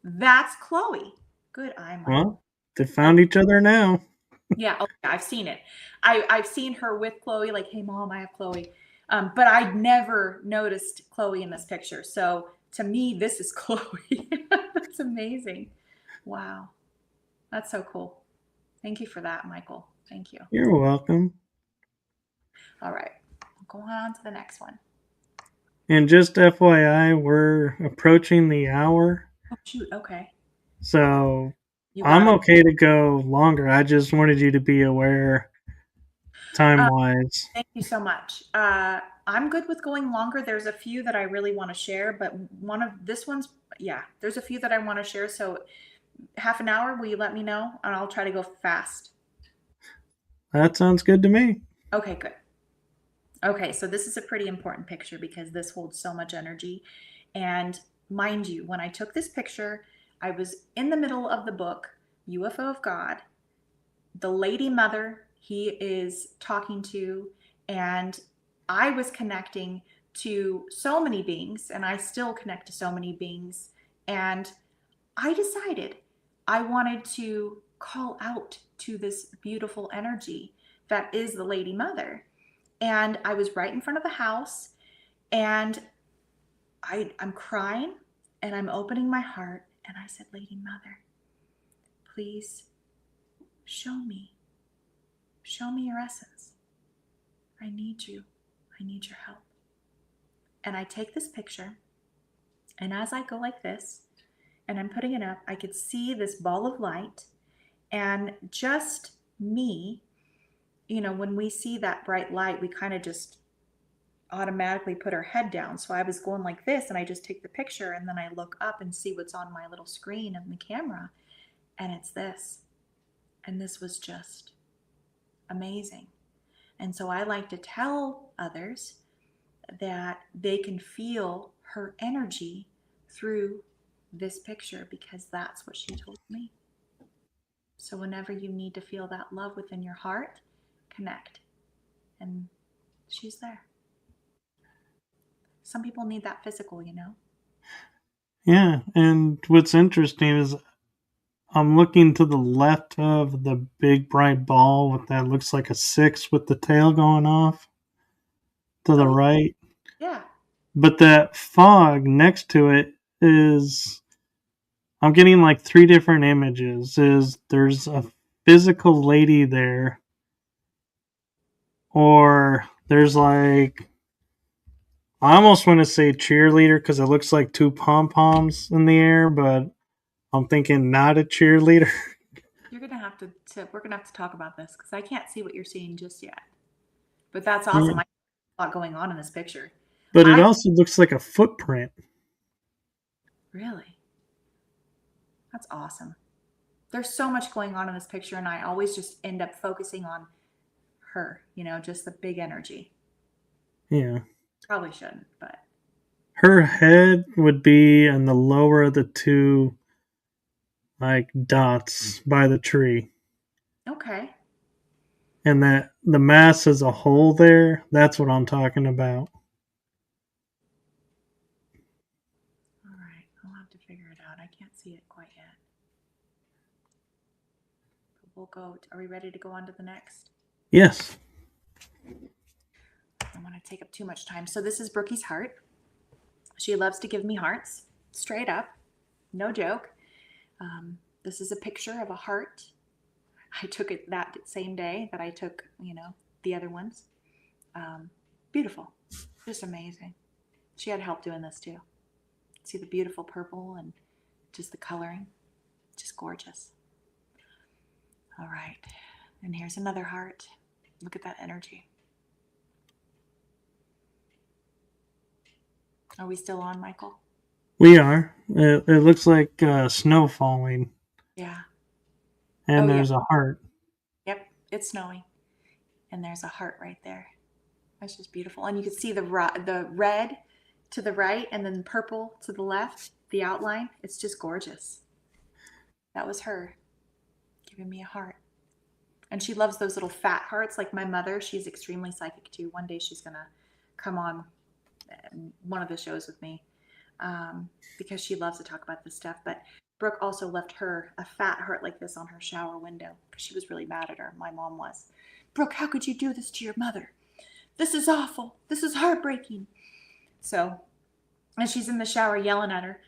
That's Chloe. Good eye, Mike. Well, they found each other now. Yeah, I've seen it. I've seen her with Chloe, like, hey, Mom, I have Chloe. But I'd never noticed Chloe in this picture. So to me, this is Chloe. That's amazing. Wow. That's so cool. Thank you for that, Michael. Thank you. You're welcome. All right. Going on to the next one. And just FYI, we're approaching the hour. Oh, shoot. Okay. So I'm okay to go longer. I just wanted you to be aware time-wise. Thank you so much. I'm good with going longer. There's a few that I really want to share, but there's a few that I want to share. So half an hour, will you let me know? And I'll try to go fast. That sounds good to me. Okay, good. Okay, so this is a pretty important picture because this holds so much energy. And mind you, when I took this picture, I was in the middle of the book, UFO of God. The lady mother he is talking to, and I was connecting to so many beings, and I still connect to so many beings. And I decided I wanted to call out to this beautiful energy that is the lady mother. And I was right in front of the house, and I'm crying, and I'm opening my heart, and I said, Lady Mother, please show me your essence. I need you. I need your help. And I take this picture, and as I go like this, and I'm putting it up, I could see this ball of light, and just me, when we see that bright light, we kind of just automatically put our head down. So I was going like this, and I just take the picture, and then I look up and see what's on my little screen of the camera, and it's this. And this was just amazing. And so I like to tell others that they can feel her energy through this picture because that's what she told me. So whenever you need to feel that love within your heart, connect. And she's there. Some people need that physical, you know? Yeah, and what's interesting is I'm looking to the left of the big bright ball with that looks like a 6 with the tail going off to the Oh, right. yeah. But that fog next to it is I'm getting like three different images. Is there's a physical lady there, or there's like I almost want to say cheerleader because it looks like two pom poms in the air, but I'm thinking not a cheerleader. You're gonna have to we're gonna have to talk about this because I can't see what you're seeing just yet. But that's Yeah. awesome. I a lot going on in this picture. But it I also looks like a footprint. really, that's awesome. There's so much going on in this picture, and I always just end up focusing on her, you know, just the big energy. Yeah. Probably shouldn't, but Her head would be in the lower of the two like dots by the tree. okay. And that the mass as a whole there, that's what I'm talking about. All right. I'll have to figure it out. I can't see it quite yet. But we'll go. Are we ready to go on to the next? Yes. I don't want to take up too much time. So this is Brookie's heart. She loves to give me hearts, straight up, no joke. This is a picture of a heart. I took it that same day that I took, you know, the other ones. Beautiful, just amazing. She had help doing this too. See the beautiful purple and just the coloring, just gorgeous. All right, and here's another heart. Look at that energy. Are we still on, Michael? We are. It looks like snow falling, Yeah. and Oh, yeah. there's a heart. Yep. It's snowing. And there's a heart right there. That's just beautiful. And you can see the red to the right and then purple to the left, the outline. It's just gorgeous. That was her giving me a heart. And she loves those little fat hearts like my mother. She's extremely psychic too. One day she's going to come on one of the shows with me because she loves to talk about this stuff. But Brooke also left her a fat heart like this on her shower window because she was really mad at her. My mom was. Brooke, how could you do this to your mother? This is awful. This is heartbreaking. So, and she's in the shower yelling at her.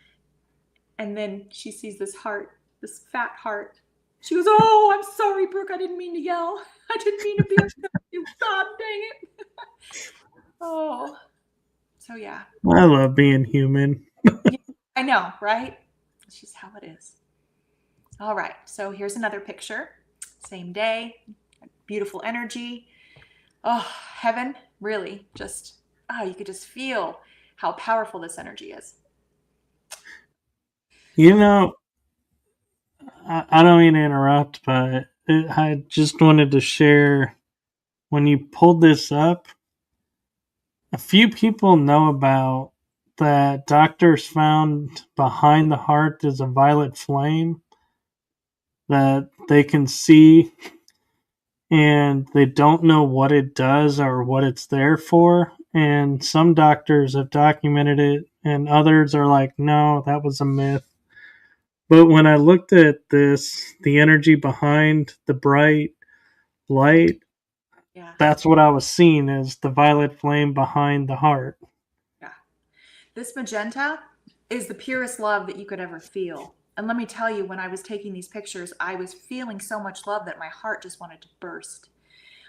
And then she sees this heart, this fat heart. She goes, "Oh, I'm sorry, Brooke. I didn't mean to yell. I didn't mean to be upset with you. God dang it." Oh, so yeah. I love being human. Yeah, I know, right? It's just how it is. All right. So here's another picture. Same day. Beautiful energy. Oh, heaven, really. Just, oh, you could just feel how powerful this energy is. You know, I don't mean to interrupt, but I just wanted to share when you pulled this up, a few people know about that doctors found behind the heart is a violet flame that they can see and they don't know what it does or what it's there for. And some doctors have documented it, and others are like, no, that was a myth. But when I looked at this, the energy behind the bright light, Yeah. that's what I was seeing as the violet flame behind the heart. Yeah. This magenta is the purest love that you could ever feel. And let me tell you, when I was taking these pictures, I was feeling so much love that my heart just wanted to burst.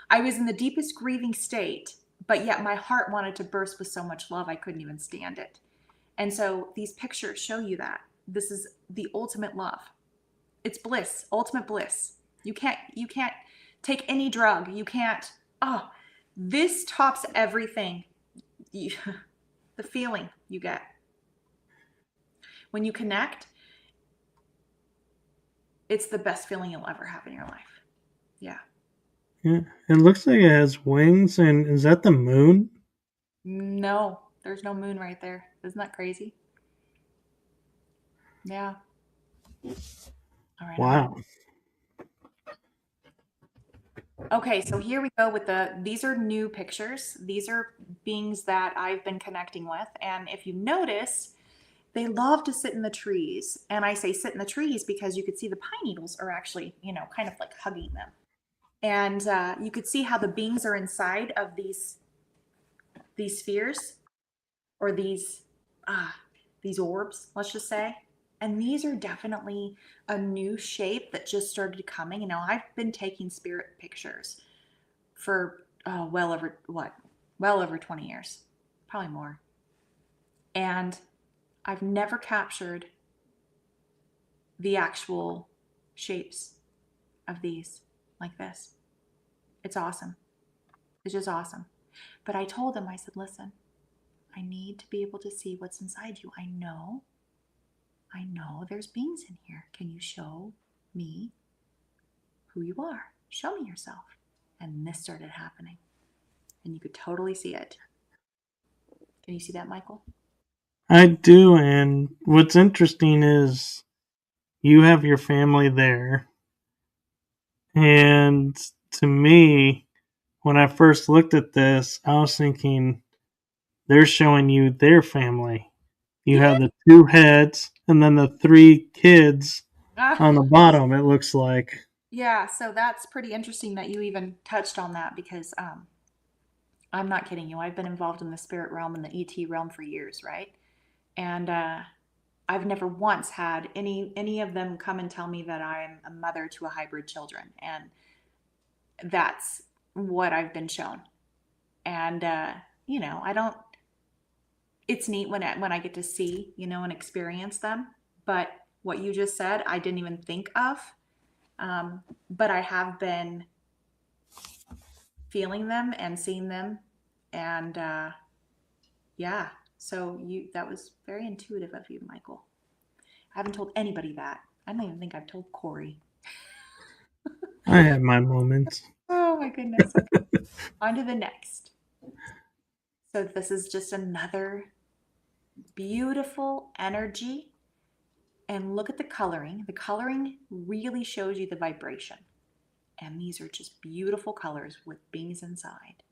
I was in the deepest grieving state, but yet my heart wanted to burst with so much love I couldn't even stand it. And so these pictures show you that. This is the ultimate love. It's bliss, ultimate bliss. You can't take any drug. You can't, oh, this tops everything. You, the feeling you get when you connect, It's the best feeling you'll ever have in your life. Yeah. Yeah. It looks like it has wings, and is that the moon? No, there's no moon right there. Isn't that crazy? Yeah. All right, I'm gonna. Wow. Okay, so here we go with these are new pictures. These are beings that I've been connecting with. And if you notice, they love to sit in the trees. And I say sit in the trees because you could see the pine needles are actually, kind of like hugging them. And you could see how the beings are inside of these spheres or these orbs, let's just say. And these are definitely a new shape that just started coming. I've been taking spirit pictures for well over 20 years, probably more. And I've never captured the actual shapes of these like this. It's awesome. It's just awesome. But I told him, I said, listen, I need to be able to see what's inside you. I know there's beings in here. Can you show me who you are? Show me yourself. And this started happening. And you could totally see it. Can you see that, Michael? I do, and what's interesting is you have your family there. And to me, when I first looked at this, I was thinking they're showing you their family. You Yeah. have the two heads and then the three kids Ah, on the bottom, it looks like. yeah. So that's pretty interesting that you even touched on that because I'm not kidding you. I've been involved in the spirit realm and the ET realm for years, right? And I've never once had any of them come and tell me that I'm a mother to a hybrid children, and that's what I've been shown. And I don't. It's neat when I get to see, and experience them. But what you just said, I didn't even think of. But I have been feeling them and seeing them, and yeah. So that was very intuitive of you, Michael. I haven't told anybody that. I don't even think I've told Corey. I have my moments. Oh my goodness. Okay. On to the next. So this is just another beautiful energy. And look at the coloring. The coloring really shows you the vibration. And these are just beautiful colors with beings inside.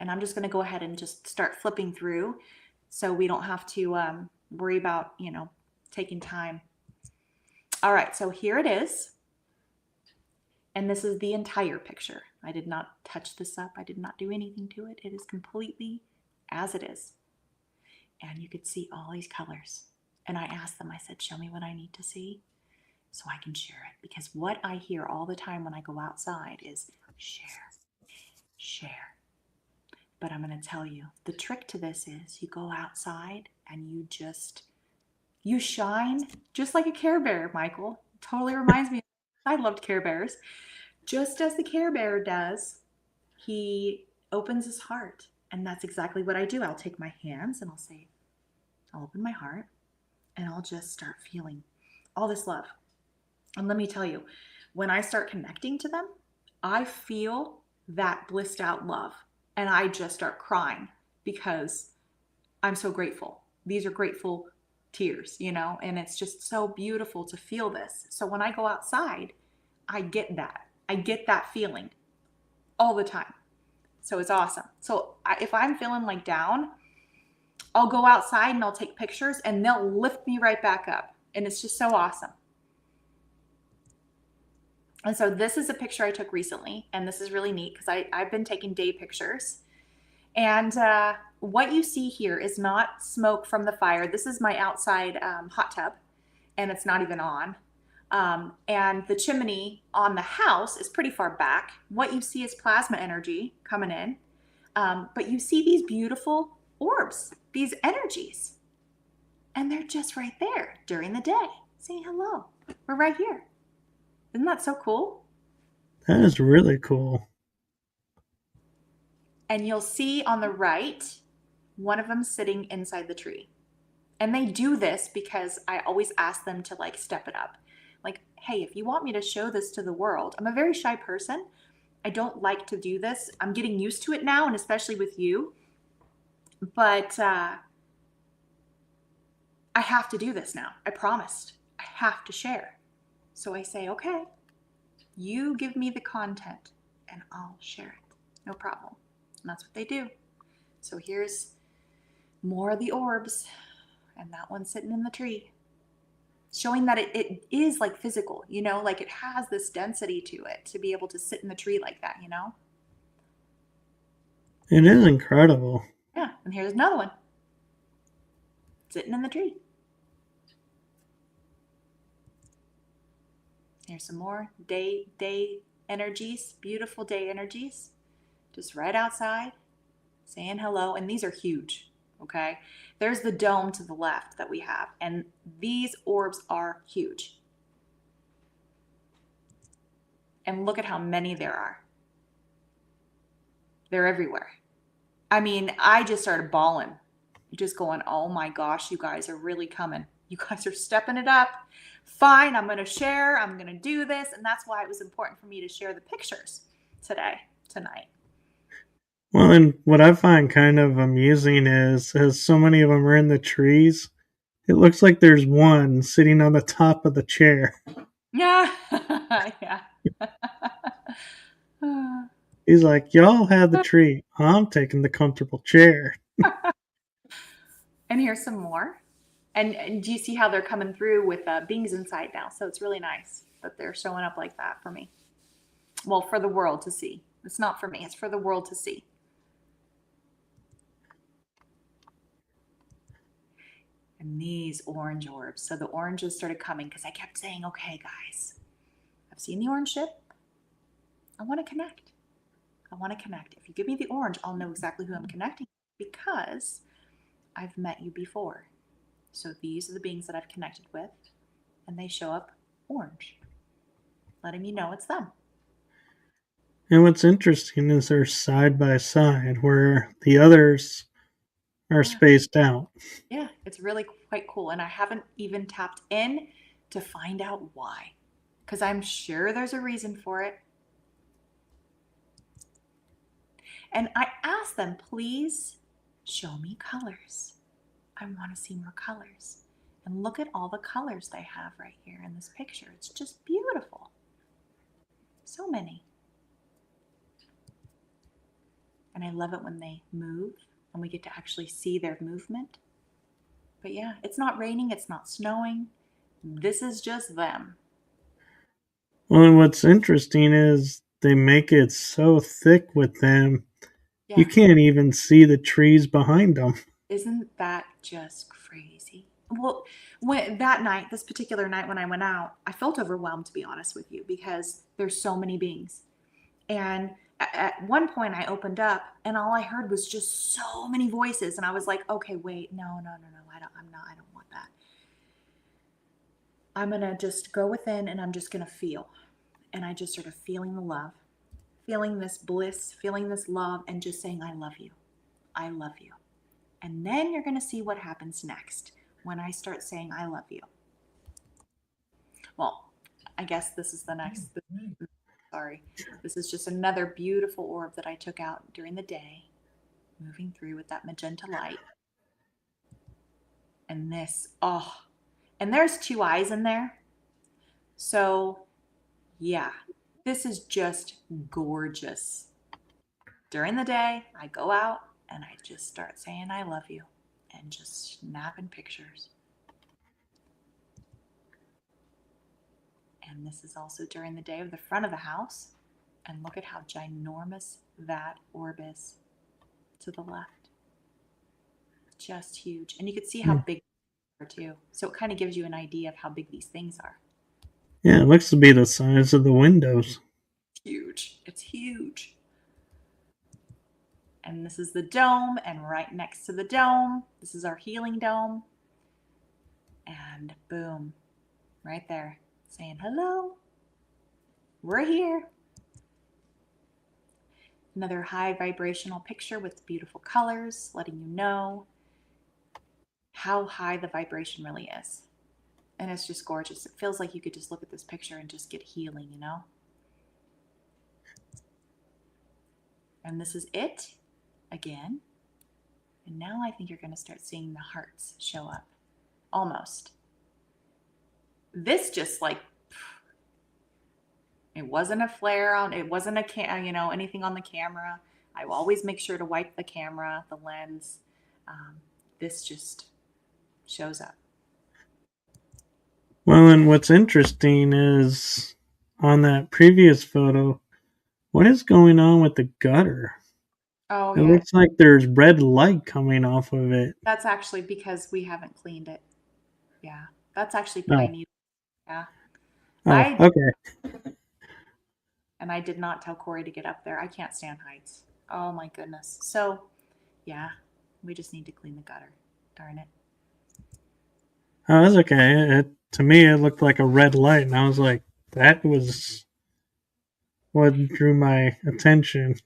And I'm just going to go ahead and just start flipping through so we don't have to worry about, taking time. All right, so here it is. And this is the entire picture. I did not touch this up. I did not do anything to it. It is completely as it is. And you could see all these colors. And I asked them, I said, show me what I need to see so I can share it. Because what I hear all the time when I go outside is share, share. But I'm going to tell you, the trick to this is you go outside and you shine just like a Care Bear, Michael. Totally reminds me. I loved Care Bears. Just as the Care Bear does, he opens his heart. And that's exactly what I do. I'll take my hands and I'll open my heart and I'll just start feeling all this love. And let me tell you, when I start connecting to them, I feel that blissed out love. And I just start crying because I'm so grateful. These are grateful tears, and it's just so beautiful to feel this. So when I go outside, I get that. I get that feeling all the time. So it's awesome. So if I'm feeling like down, I'll go outside and I'll take pictures and they'll lift me right back up. And it's just so awesome. And so this is a picture I took recently, and this is really neat because I've been taking day pictures. And what you see here is not smoke from the fire. This is my outside hot tub, and it's not even on. And the chimney on the house is pretty far back. What you see is plasma energy coming in. But you see these beautiful orbs, these energies. And they're just right there during the day saying hello. We're right here. Isn't that so cool? That is really cool. And you'll see on the right, one of them sitting inside the tree. And they do this because I always ask them to step it up. Like, hey, if you want me to show this to the world, I'm a very shy person. I don't like to do this. I'm getting used to it now, and especially with you. But I have to do this now. I promised. I have to share. So I say, okay, you give me the content and I'll share it. No problem. And that's what they do. So here's more of the orbs, and that one's sitting in the tree, showing that it is like physical, like it has this density to it to be able to sit in the tree like that. It is incredible. Yeah. And here's another one sitting in the tree. Here's some more day energies, beautiful day energies, just right outside, saying hello. And these are huge, okay? There's the dome to the left that we have, and these orbs are huge. And look at how many there are. They're everywhere. I mean, I just started bawling, just going, oh my gosh, you guys are really coming. You guys are stepping it up. Fine, I'm going to share. I'm going to do this. And that's why it was important for me to share the pictures tonight. Well, and what I find kind of amusing is, as so many of them are in the trees, it looks like there's one sitting on the top of the chair. Yeah. Yeah. He's like, y'all have the tree. I'm taking the comfortable chair. And here's some more. And do you see how they're coming through with beings inside now? So it's really nice that they're showing up like that for me. Well, for the world to see. It's not for me. It's for the world to see. And these orange orbs. So the oranges started coming because I kept saying, okay, guys, I've seen the orange ship. I want to connect. I want to connect. If you give me the orange, I'll know exactly who I'm connecting because I've met you before. So these are the beings that I've connected with, and they show up orange, letting me know it's them. And what's interesting is they're side by side, where the others are spaced out. Yeah, it's really quite cool. And I haven't even tapped in to find out why, because I'm sure there's a reason for it. And I asked them, please show me colors. I want to see more colors. And look at all the colors they have right here in this picture. It's just beautiful. So many. And I love it when they move and we get to actually see their movement. But yeah, it's not raining, it's not snowing. This is just them. Well, and what's interesting is they make it so thick with them, Yeah. you can't even see the trees behind them. Isn't that just crazy? Well, this particular night when I went out, I felt overwhelmed, to be honest with you, because there's so many beings. And at one point I opened up and all I heard was just so many voices. And I was like, okay, wait, no. I don't want that. I'm going to just go within and I'm just going to feel. And I just started feeling the love, feeling this bliss, feeling this love, and just saying, I love you. I love you. And then you're going to see what happens next when I start saying, I love you. Well, I guess this is the next. Sorry. This is just another beautiful orb that I took out during the day, moving through with that magenta light. And this, and there's 2 eyes in there. So, yeah, this is just gorgeous. During the day, I go out and I just start saying, I love you, and just snapping pictures. And this is also during the day of the front of the house. And look at how ginormous that orb is to the left. Just huge. And you can see how big they are too. So it kind of gives you an idea of how big these things are. Yeah, it looks to be the size of the windows. It's huge. It's huge. And this is the dome, and right next to the dome, this is our healing dome. And boom, right there, saying hello. We're here. Another high vibrational picture with beautiful colors, letting you know how high the vibration really is. And it's just gorgeous. It feels like you could just look at this picture and just get healing, you know? And this is it again. And now I think you're going to start seeing the hearts show up. Almost. This just like, it wasn't a flare on, it wasn't anything on the camera. I always make sure to wipe the camera, the lens. This just shows up. Well, and what's interesting is on that previous photo, what is going on with the gutter? Oh, It yeah. looks like there's red light coming off of it. That's actually because we haven't cleaned it. Yeah. That's actually Oh, pine needle. Yeah. oh, okay. And I did not tell Corey to get up there. I can't stand heights. Oh my goodness. So, yeah, we just need to clean the gutter. Darn it. Oh, that's okay. To me, it looked like a red light, and I was like, that was what drew my attention.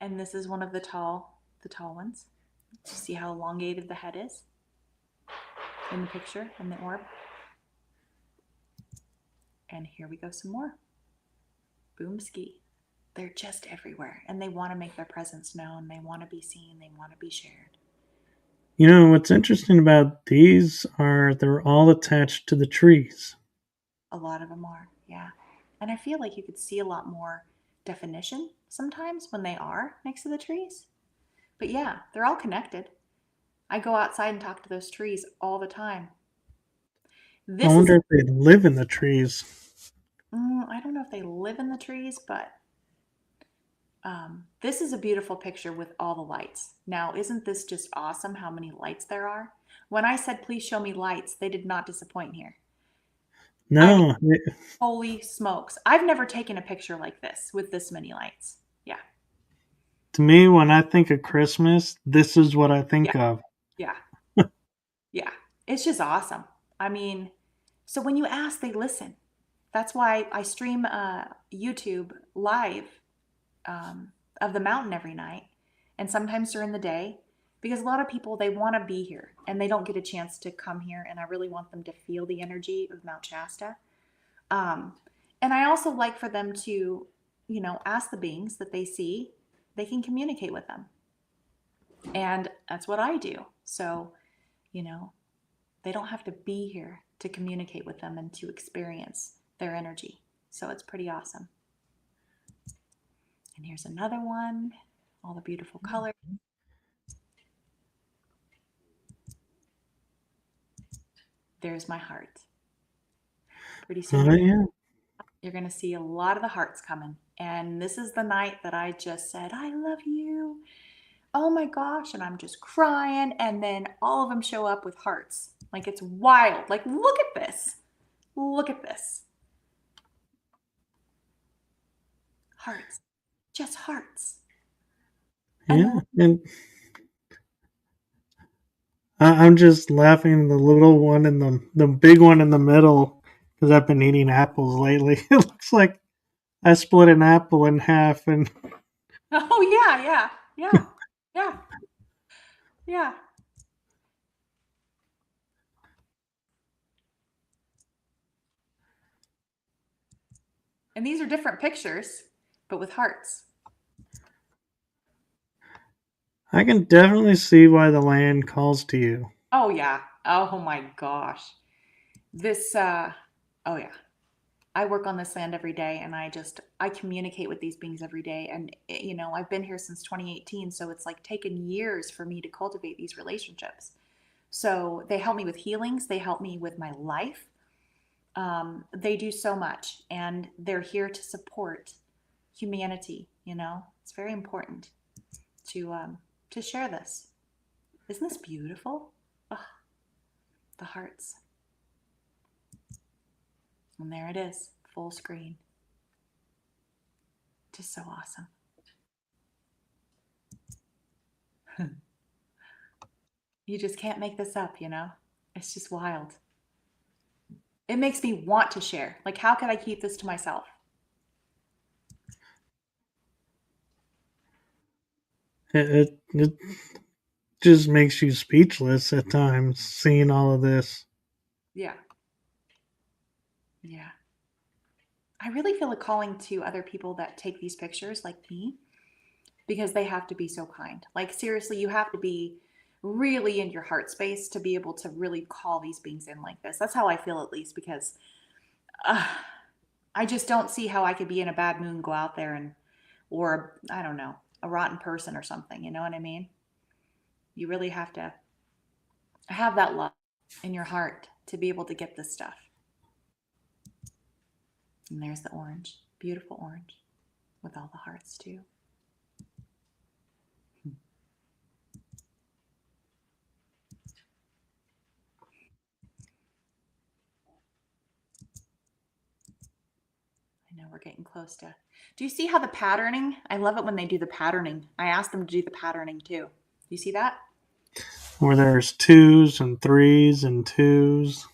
And this is one of the tall ones. See how elongated the head is in the picture, in the orb. And here we go some more. Boom ski. They're just everywhere, and they want to make their presence known. They want to be seen. They want to be shared. You know, what's interesting about these are they're all attached to the trees. A lot of them are, yeah. And I feel like you could see a lot more definition sometimes when they are next to the trees. But yeah, they're all connected. I go outside and talk to those trees all the time. I wonder if they live in the trees. I don't know if they live in the trees, but this is a beautiful picture with all the lights. Now, isn't this just awesome how many lights there are? When I said, please show me lights, they did not disappoint here. No. I mean, holy smokes. I've never taken a picture like this with this many lights. Yeah. To me, when I think of Christmas, this is what I think of. Yeah. Yeah. It's just awesome. I mean, so when you ask, they listen. That's why I stream YouTube live of the mountain every night and sometimes during the day, because a lot of people, they want to be here and they don't get a chance to come here, and I really want them to feel the energy of Mount Shasta. And I also like for them to, ask the beings that they see, they can communicate with them. And that's what I do. So, they don't have to be here to communicate with them and to experience their energy. So it's pretty awesome. And here's another one, all the beautiful colors. There's my heart. Pretty soon, you're going to see a lot of the hearts coming. And this is the night that I just said, I love you. Oh my gosh. And I'm just crying. And then all of them show up with hearts. Like, it's wild. Like, look at this. Look at this. Hearts. Just hearts. Yeah. And I'm just laughing the little one and the big one in the middle, because I've been eating apples lately. It looks like I split an apple in half and oh yeah. And these are different pictures, but with hearts. I can definitely see why the land calls to you. Oh yeah. Oh my gosh. This oh yeah. I work on this land every day, and I communicate with these beings every day. And I've been here since 2018, so it's like taken years for me to cultivate these relationships. So they help me with healings, they help me with my life. They do so much, and they're here to support humanity. It's very important to share this. Isn't this beautiful? Oh, the hearts. And there it is, full screen. Just so awesome. You just can't make this up, It's just wild. It makes me want to share. Like, how could I keep this to myself? It just makes you speechless at times seeing all of this. Yeah. Yeah. I really feel a calling to other people that take these pictures, like me, because they have to be so kind. Like, seriously, you have to be really in your heart space to be able to really call these beings in like this. That's how I feel, at least, because uh, I just don't see how I could be in a bad mood and go out there and, or I don't know, a rotten person or something. You know what I mean? You really have to have that love in your heart to be able to get this stuff. And there's the orange, beautiful orange with all the hearts too. I know we're getting close to. Do you see how the patterning? I love it when they do the patterning. I asked them to do the patterning too. Do you see that? Where there's 2s and 3s and 2s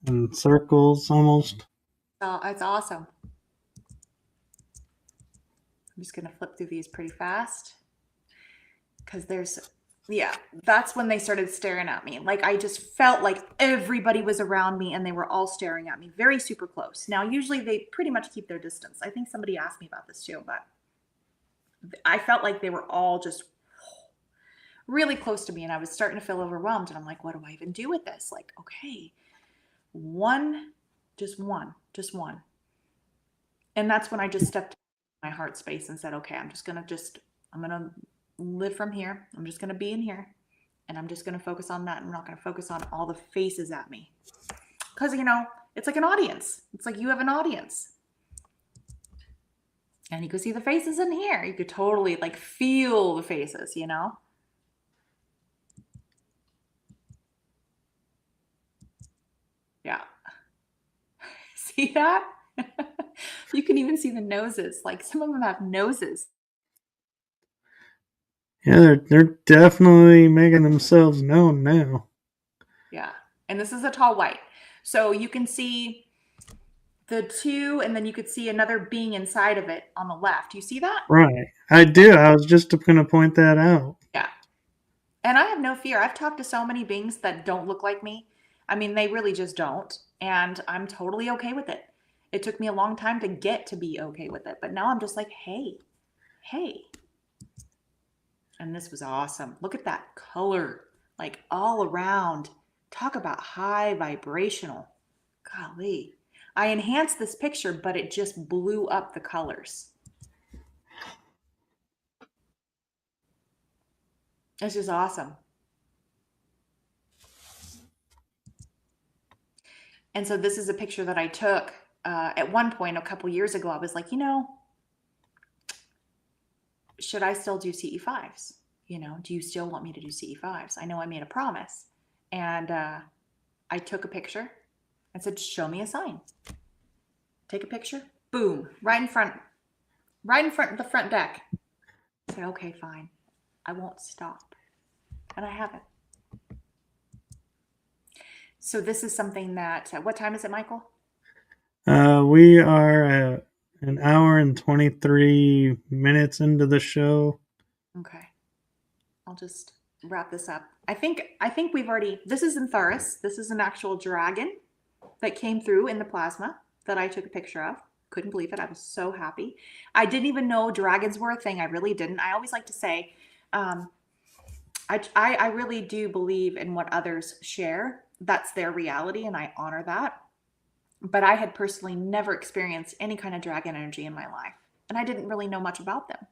and circles almost. Oh, it's awesome. I'm just going to flip through these pretty fast because that's when they started staring at me. Like, I just felt like everybody was around me and they were all staring at me very super close. Now, usually they pretty much keep their distance. I think somebody asked me about this too, but I felt like they were all just really close to me and I was starting to feel overwhelmed. And I'm like, what do I even do with this? Like, okay, just one. And that's when I just stepped in my heart space and said, okay, I'm going to live from here. I'm just going to be in here and I'm just going to focus on that. I'm not going to focus on all the faces at me. Because, it's like an audience. It's like you have an audience. And you could see the faces in here. You could totally like feel the faces, Yeah. See that? You can even see the noses. Like, some of them have noses. Yeah, they're definitely making themselves known now. Yeah. And this is a tall white. So you can see the 2, and then you could see another being inside of it on the left. You see that? Right. I do. I was just going to point that out. Yeah. And I have no fear. I've talked to so many beings that don't look like me. I mean, they really just don't. And I'm totally okay with it. It took me a long time to get to be okay with it. But now I'm just like, hey. And this was awesome. Look at that color, like all around. Talk about high vibrational. Golly. I enhanced this picture, but it just blew up the colors. It's just awesome. And so this is a picture that I took at one point a couple years ago. I was like, should I still do CE5s? Do you still want me to do CE5s? I know I made a promise. And I took a picture and said, show me a sign. Take a picture. Boom. Right in front of the front deck. I said, okay, fine. I won't stop. And I haven't. So this is something that, what time is it, Michael? We are at an hour and 23 minutes into the show. Okay. I'll just wrap this up. I think we've already, this is Antharis. This is an actual dragon that came through in the plasma that I took a picture of. Couldn't believe it. I was so happy. I didn't even know dragons were a thing. I really didn't. I always like to say, I really do believe in what others share. That's their reality, and I honor that. But I had personally never experienced any kind of dragon energy in my life. And I didn't really know much about them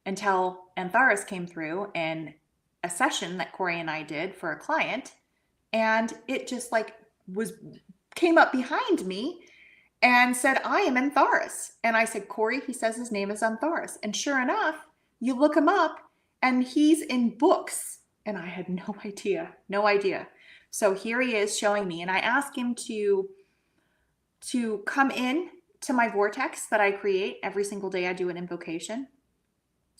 until Antharis came through in a session that Corey and I did for a client. And it just like came up behind me and said, I am Antharis. And I said, Corey, he says his name is Antharis. And sure enough, you look him up and he's in books. And I had no idea. So here he is showing me. And I asked him to come in to my vortex that I create every single day. I do an invocation.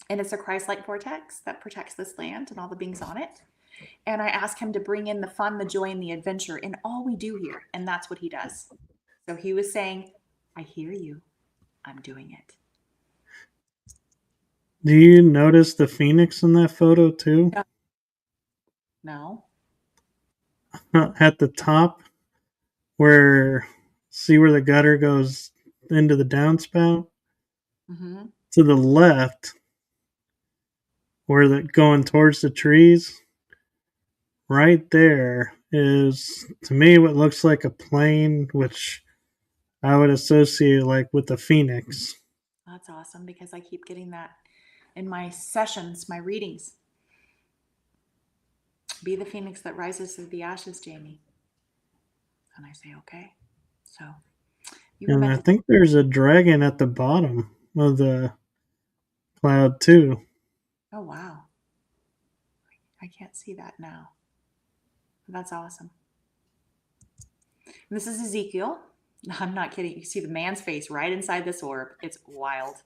And it's a Christ-like vortex that protects this land and all the beings on it. And I ask him to bring in the fun, the joy, and the adventure in all we do here. And that's what he does. So he was saying, I hear you. I'm doing it. Do you notice the phoenix in that photo too? No. At the top where see where the gutter goes into the downspout? Mm-hmm. To the left, where the going towards the trees, right there is to me what looks like a plane, which I would associate like with the phoenix. That's awesome because I keep getting that in my sessions, my readings. Be the phoenix that rises through the ashes, Jamie. And I say, okay. So you were And meant I to. think there's a dragon at the bottom of the cloud too. Oh, wow. I can't see that now. That's awesome. And this is Ezekiel. I'm not kidding. You see the man's face right inside this orb. It's wild.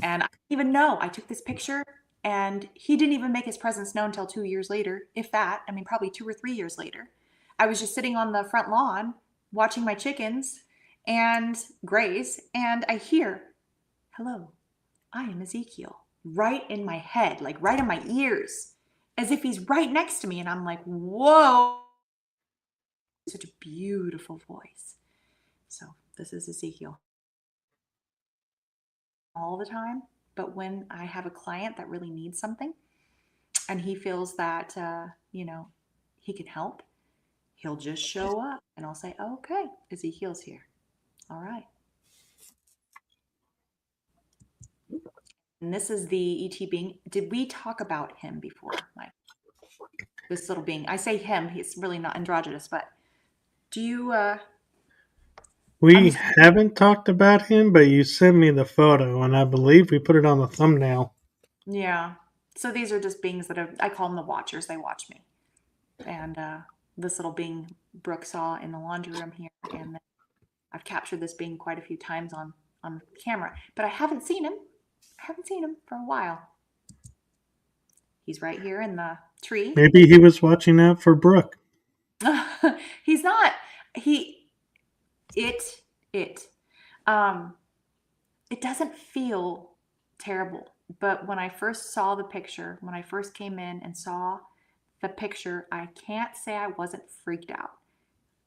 And I didn't even know. I took this picture and he didn't even make his presence known until 2 years later, if that. I mean, probably 2 or 3 years later. I was just sitting on the front lawn watching my chickens and graze, and I hear, hello, I am Ezekiel, right in my head, like right in my ears, as if he's right next to me. And I'm like, whoa, such a beautiful voice. So this is Ezekiel all the time. But when I have a client that really needs something and he feels that, he can help, he'll just show up and I'll say, oh, okay, Ezekiel's here. All right. And this is the ET being. Did we talk about him before, Mike? This little being. I say him. He's really not androgynous, but do you? I'm We just. haven't talked about him, but you sent me the photo, and I believe we put it on the thumbnail. Yeah. So these are just beings that I call them the watchers. They watch me. And this little being Brooke saw in the laundry room here, and I've captured this being quite a few times on camera, but I haven't seen him. I haven't seen him for a while. He's right here in the tree. Maybe he was watching out for Brooke. He's not. He it um it doesn't feel terrible, but when I first saw the picture, when I first came in and saw the picture, I can't say I wasn't freaked out.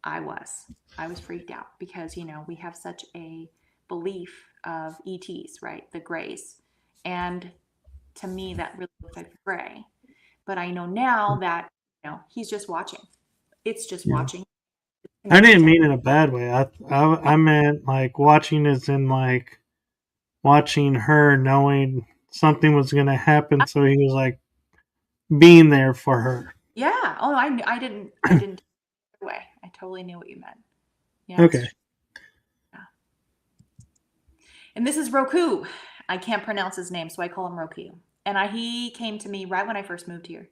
I was freaked out because we have such a belief of ETs, right? The grays. And to me that really looks like the gray. But I know now that he's just watching. It's just Yeah. watching, I connected didn't to. mean in a bad way. I meant like watching as in like watching her, knowing something was going to happen. So he was like being there for her. Yeah. Oh, I didn't take it away. I totally knew what you meant. Yeah, it's Okay. true. Yeah. And this is Roku. I can't pronounce his name, so I call him Roku. And he came to me right when I first moved here.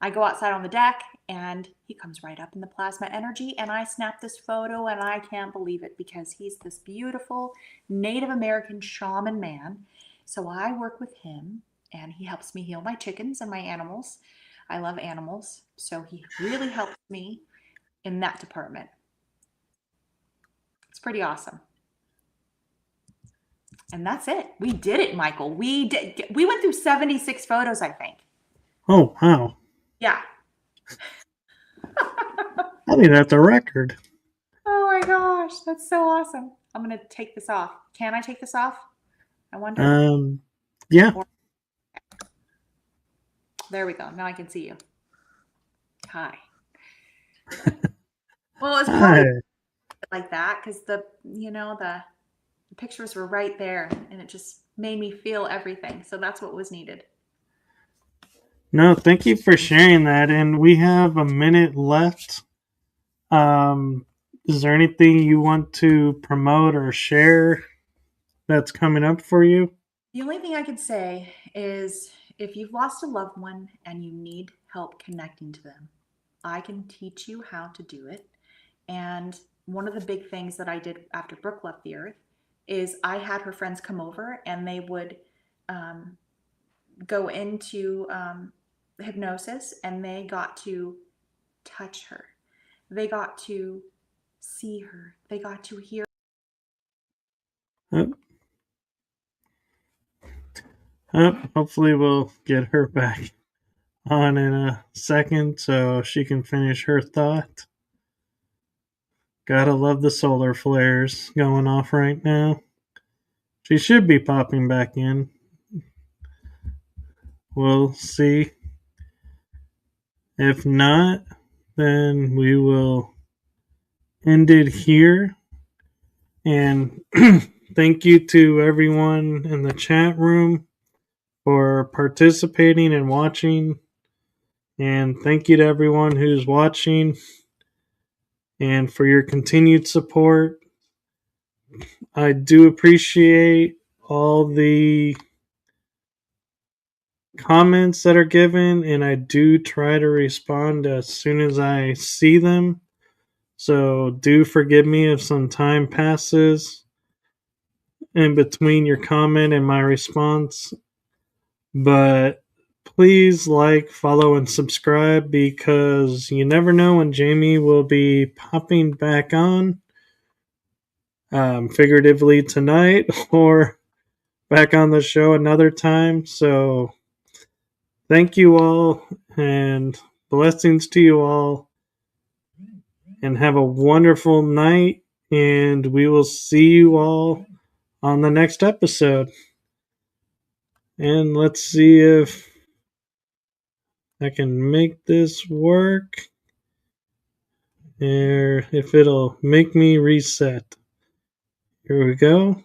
I go outside on the deck and he comes right up in the plasma energy, and I snap this photo and I can't believe it because he's this beautiful Native American shaman man. So I work with him and he helps me heal my chickens and my animals. I love animals, so he really helps me in that department. It's pretty awesome. And that's it. We did it, Michael. We went through 76 photos, I think. Oh, wow. Yeah. I think that's a record. Oh my gosh, that's so awesome. I'm going to take this off. Can I take this off? I wonder. Yeah. Or, there we go. Now I can see you. Hi. Well, it's Hi. probably like that because the pictures were right there and it just made me feel everything. So that's what was needed. No, thank you for sharing that. And we have a minute left. Is there anything you want to promote or share that's coming up for you? The only thing I could say is if you've lost a loved one and you need help connecting to them, I can teach you how to do it. And one of the big things that I did after Brooke left the earth is I had her friends come over and they would um, go into hypnosis and they got to touch her. They got to see her. They got to hear. Oh, hopefully, we'll get her back on in a second so she can finish her thought. Gotta love the solar flares going off right now. She should be popping back in. We'll see. If not, then we will end it here. And thank you to everyone in the chat room for participating and watching. And thank you to everyone who's watching and for your continued support. I do appreciate all the comments that are given, and I do try to respond as soon as I see them. So do forgive me if some time passes in between your comment and my response. But please like, follow, and subscribe because you never know when Jamie will be popping back on, figuratively tonight or back on the show another time. So thank you all and blessings to you all, and have a wonderful night, and we will see you all on the next episode. And let's see if I can make this work, or if it'll make me reset. Here we go.